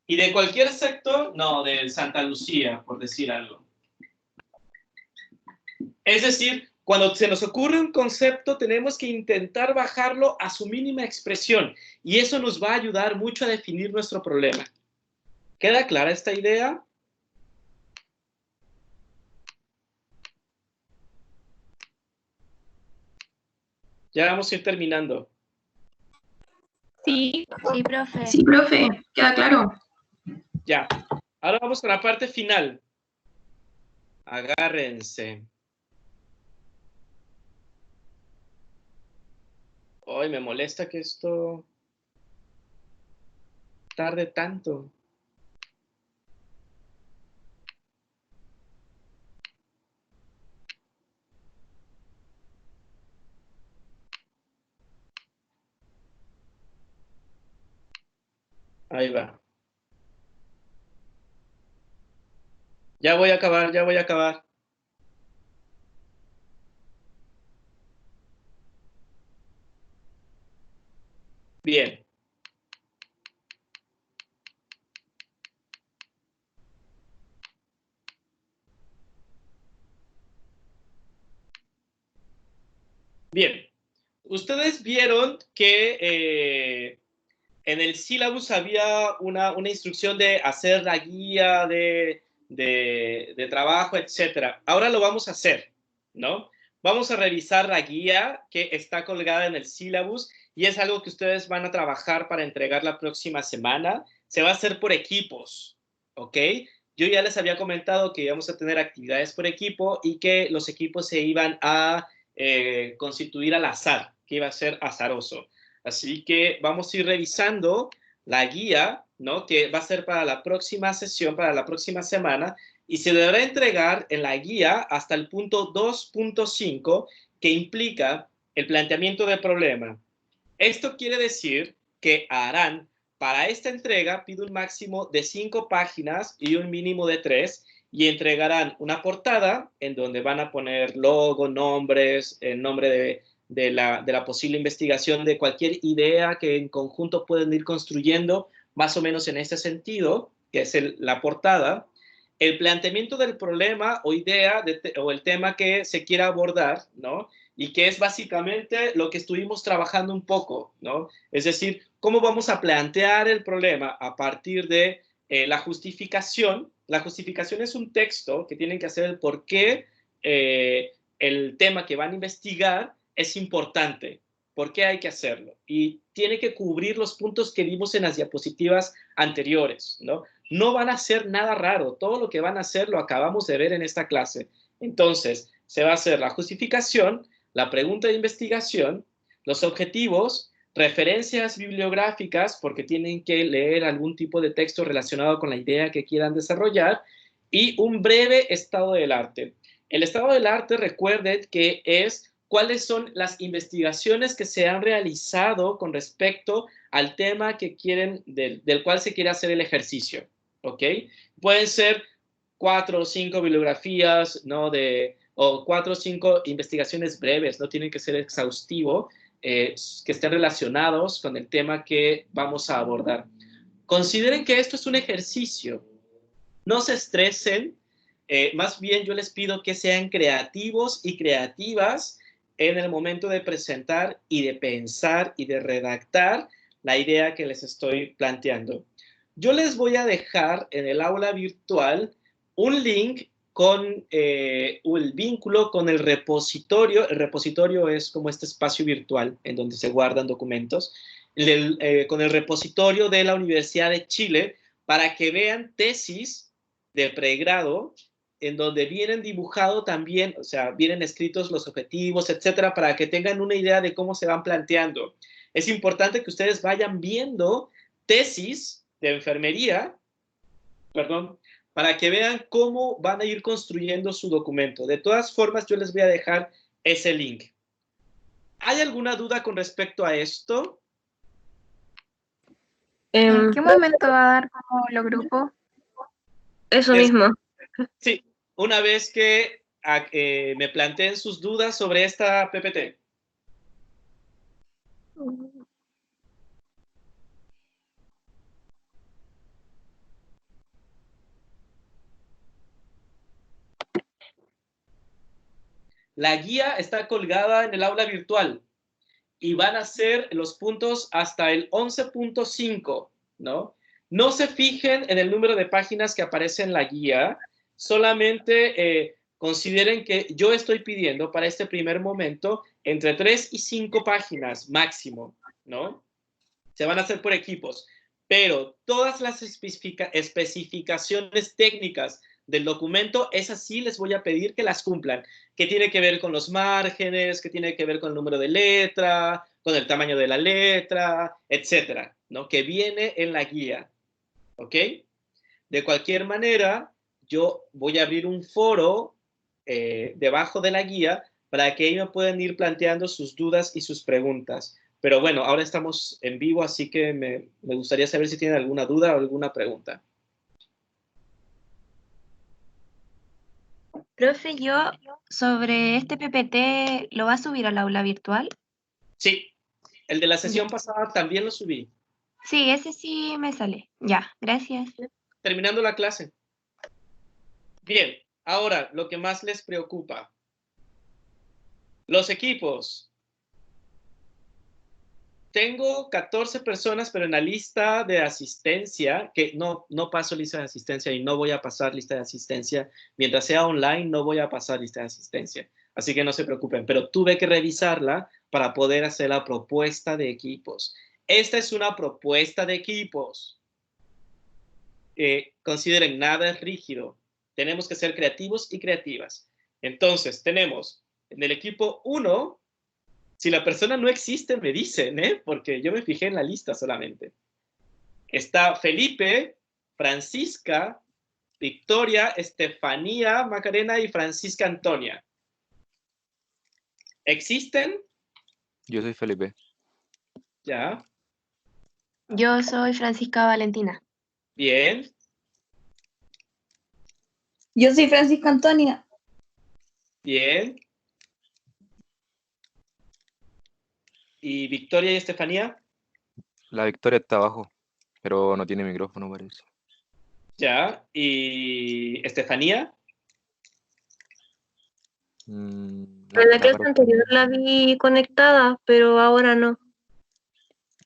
¿Y de cualquier sector? No, de Santa Lucía, por decir algo. Es decir, cuando se nos ocurre un concepto, tenemos que intentar bajarlo a su mínima expresión. Y eso nos va a ayudar mucho a definir nuestro problema. ¿Queda clara esta idea? Ya vamos a ir terminando. Sí, sí, profe. Sí, profe, queda claro. Ya. Ahora vamos con la parte final. Agárrense. Ay, me molesta que esto tarde tanto. Ahí va. Ya voy a acabar, ya voy a acabar. Bien. Bien, ustedes vieron que en el sílabus había una instrucción de hacer la guía de trabajo, etc. Ahora lo vamos a hacer, ¿no? Vamos a revisar la guía que está colgada en el sílabus y es algo que ustedes van a trabajar para entregar la próxima semana. Se va a hacer por equipos, ¿ok? Yo ya les había comentado que íbamos a tener actividades por equipo y que los equipos se iban a constituir al azar, que iba a ser azaroso. Así que vamos a ir revisando la guía, ¿no? Que va a ser para la próxima sesión, para la próxima semana, y se deberá entregar en la guía hasta el punto 2.5, que implica el planteamiento del problema. Esto quiere decir que harán, para esta entrega, pido un máximo de 5 páginas y un mínimo de 3, y entregarán una portada en donde van a poner logo, nombres, el nombre de la posible investigación, de cualquier idea que en conjunto pueden ir construyendo, más o menos en ese sentido, que es la portada, el planteamiento del problema o idea o el tema que se quiera abordar, ¿no? Y que es básicamente lo que estuvimos trabajando un poco, ¿no? Es decir, cómo vamos a plantear el problema a partir de la justificación. La justificación es un texto que tienen que hacer el por qué el tema que van a investigar es importante, por qué hay que hacerlo. Y tiene que cubrir los puntos que vimos en las diapositivas anteriores, ¿no? No van a hacer nada raro, todo lo que van a hacer lo acabamos de ver en esta clase. Entonces, se va a hacer la justificación, la pregunta de investigación, los objetivos, referencias bibliográficas, porque tienen que leer algún tipo de texto relacionado con la idea que quieran desarrollar, y un breve estado del arte. El estado del arte, recuerden que es cuáles son las investigaciones que se han realizado con respecto al tema que quieren, del cual se quiere hacer el ejercicio, ¿ok? Pueden ser 4 o 5 bibliografías, ¿no? O 4 o 5 investigaciones breves, no tienen que ser exhaustivo, que estén relacionados con el tema que vamos a abordar. Consideren que esto es un ejercicio, no se estresen, más bien yo les pido que sean creativos y creativas en el momento de presentar y de pensar y de redactar la idea que les estoy planteando. Yo les voy a dejar en el aula virtual un link con el vínculo con el repositorio. El repositorio es como este espacio virtual en donde se guardan documentos, con el repositorio de la Universidad de Chile, para que vean tesis de pregrado en donde vienen dibujado también, o sea, vienen escritos los objetivos, etcétera, para que tengan una idea de cómo se van planteando. Es importante que ustedes vayan viendo tesis de enfermería, perdón, para que vean cómo van a ir construyendo su documento. De todas formas, yo les voy a dejar ese link. ¿Hay alguna duda con respecto a esto? ¿En qué momento va a dar como los grupos? Eso mismo. Sí, una vez que me planteen sus dudas sobre esta PPT. La guía está colgada en el aula virtual y van a ser los puntos hasta el 11.5, ¿no? No se fijen en el número de páginas que aparece en la guía, solamente consideren que yo estoy pidiendo para este primer momento entre 3 y 5 páginas máximo, ¿no? Se van a hacer por equipos, pero todas las especificaciones técnicas del documento, esas sí les voy a pedir que las cumplan, que tiene que ver con los márgenes, que tiene que ver con el número de letra, con el tamaño de la letra, etcétera, ¿no? Que viene en la guía, ¿ok? De cualquier manera, yo voy a abrir un foro debajo de la guía para que ellos puedan ir planteando sus dudas y sus preguntas. Pero bueno, ahora estamos en vivo, así que me gustaría saber si tienen alguna duda o alguna pregunta. Profe, yo sobre este PPT, ¿lo va a subir al aula virtual? Sí, el de la sesión pasada también lo subí. Sí, ese sí me sale. Ya, gracias. Terminando la clase. Bien, ahora lo que más les preocupa. Los equipos. tengo 14 personas, pero en la lista de asistencia, que no paso lista de asistencia y no voy a pasar lista de asistencia. Mientras sea online, no voy a pasar lista de asistencia. Así que no se preocupen, pero tuve que revisarla para poder hacer la propuesta de equipos. Esta es una propuesta de equipos. Consideren, nada es rígido. Tenemos que ser creativos y creativas. Entonces, tenemos en el equipo 1, si la persona no existe, me dicen, porque yo me fijé en la lista solamente. Está Felipe, Francisca, Victoria, Estefanía, Macarena y Francisca Antonia. ¿Existen? Yo soy Felipe. Ya. Yo soy Francisca Valentina. Bien. Yo soy Francisca Antonia. Bien. ¿Y Victoria y Estefanía? La Victoria está abajo, pero no tiene micrófono, parece. Ya. ¿Y Estefanía? En la clase anterior la vi conectada, pero ahora no.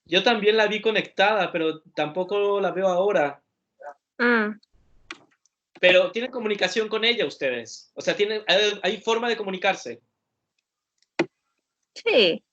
Yo también la vi conectada, pero tampoco la veo ahora. Pero ¿tienen comunicación con ella ustedes? O sea, ¿hay forma de comunicarse? Sí.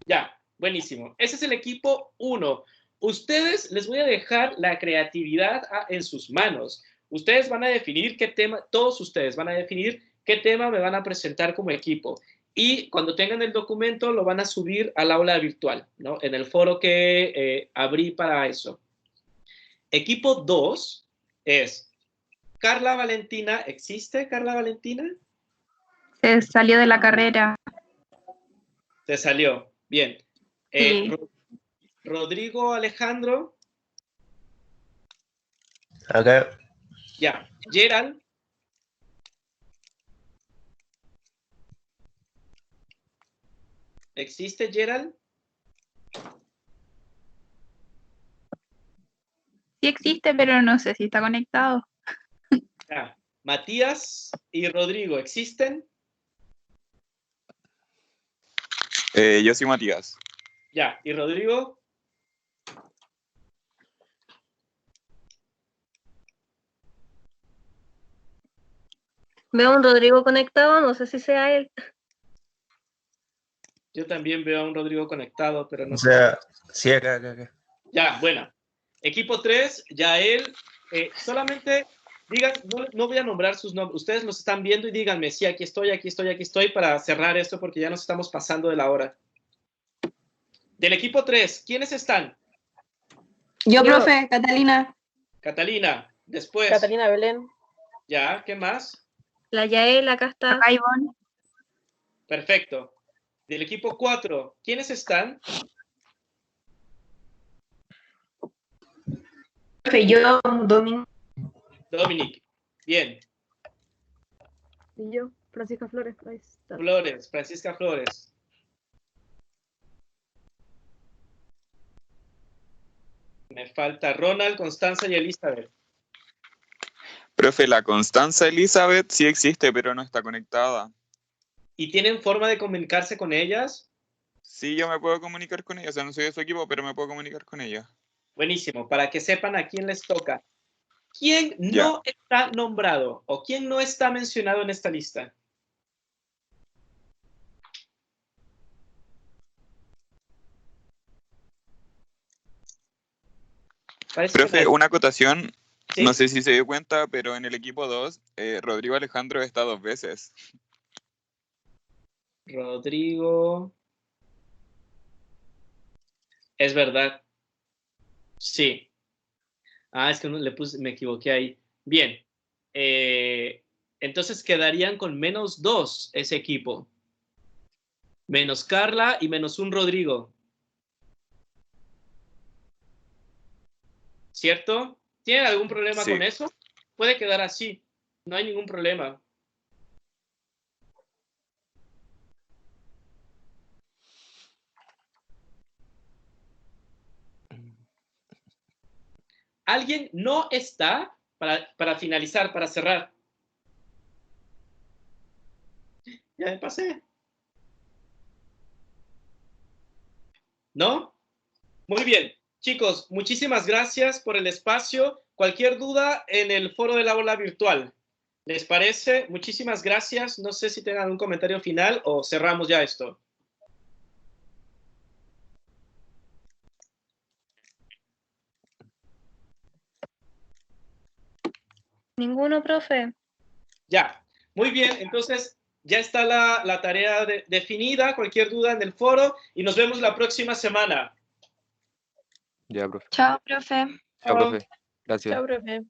Ya, buenísimo. Ese es el equipo 1. Ustedes, les voy a dejar la creatividad en sus manos. Ustedes van a definir qué tema, todos ustedes van a definir qué tema me van a presentar como equipo. Y cuando tengan el documento, lo van a subir al aula virtual, ¿no? En el foro que abrí para eso. Equipo 2 es Carla Valentina. ¿Existe Carla Valentina? Se salió de la carrera. Se salió. Bien. Sí. Rodrigo Alejandro. Acá. Ya. Gerald. ¿Existe Gerald? Sí existe, pero no sé si está conectado. Ya. Matías y Rodrigo, ¿existen? Yo soy Matías. Ya. ¿Y Rodrigo? Veo a un Rodrigo conectado, no sé si sea él. Yo también veo a un Rodrigo conectado, pero no O sé. sea, sí, acá. Ya, bueno. Equipo 3, Yael. Solamente digan, no voy a nombrar sus nombres. Ustedes los están viendo y díganme, sí, aquí estoy, para cerrar esto porque ya nos estamos pasando de la hora. Del equipo 3, ¿quiénes están? Yo, profe, Catalina. Catalina. Después. Catalina Belén. Ya, ¿qué más? La Yael, acá está. Acá Ivonne. Perfecto. Del equipo 4, ¿quiénes están? Profe, yo, Dominic. Bien. Y yo, Francisca Flores. Ahí está. Flores, Francisca Flores. Me falta Ronald, Constanza y Elizabeth. Profe, la Constanza Elizabeth sí existe, pero no está conectada. ¿Y tienen forma de comunicarse con ellas? Sí, yo me puedo comunicar con ella. O sea, no soy de su equipo, pero me puedo comunicar con ella. Buenísimo, para que sepan a quién les toca. ¿Quién Ya. no está nombrado o quién no está mencionado en esta lista? Parece Profe, que una acotación. ¿sí? No sé si se dio cuenta, pero en el equipo 2, Rodrigo Alejandro está 2 veces. Rodrigo. Es verdad. Sí. Ah, es que no le puse, me equivoqué ahí. Bien. Entonces quedarían con -2 ese equipo. Menos Carla y -1 Rodrigo. ¿Cierto? ¿Tienen algún problema Sí. con eso? Puede quedar así. No hay ningún problema. ¿Alguien no está para finalizar, para cerrar? Ya me pasé. ¿No? Muy bien, chicos, muchísimas gracias por el espacio. Cualquier duda en el foro del aula virtual. ¿Les parece? Muchísimas gracias. No sé si tengan un comentario final o cerramos ya esto. Ninguno, profe. Ya, muy bien. Entonces, ya está la tarea definida. Cualquier duda en el foro y nos vemos la próxima semana. Ya, profe. Chao, profe. Chao, profe. Gracias. Chao, profe.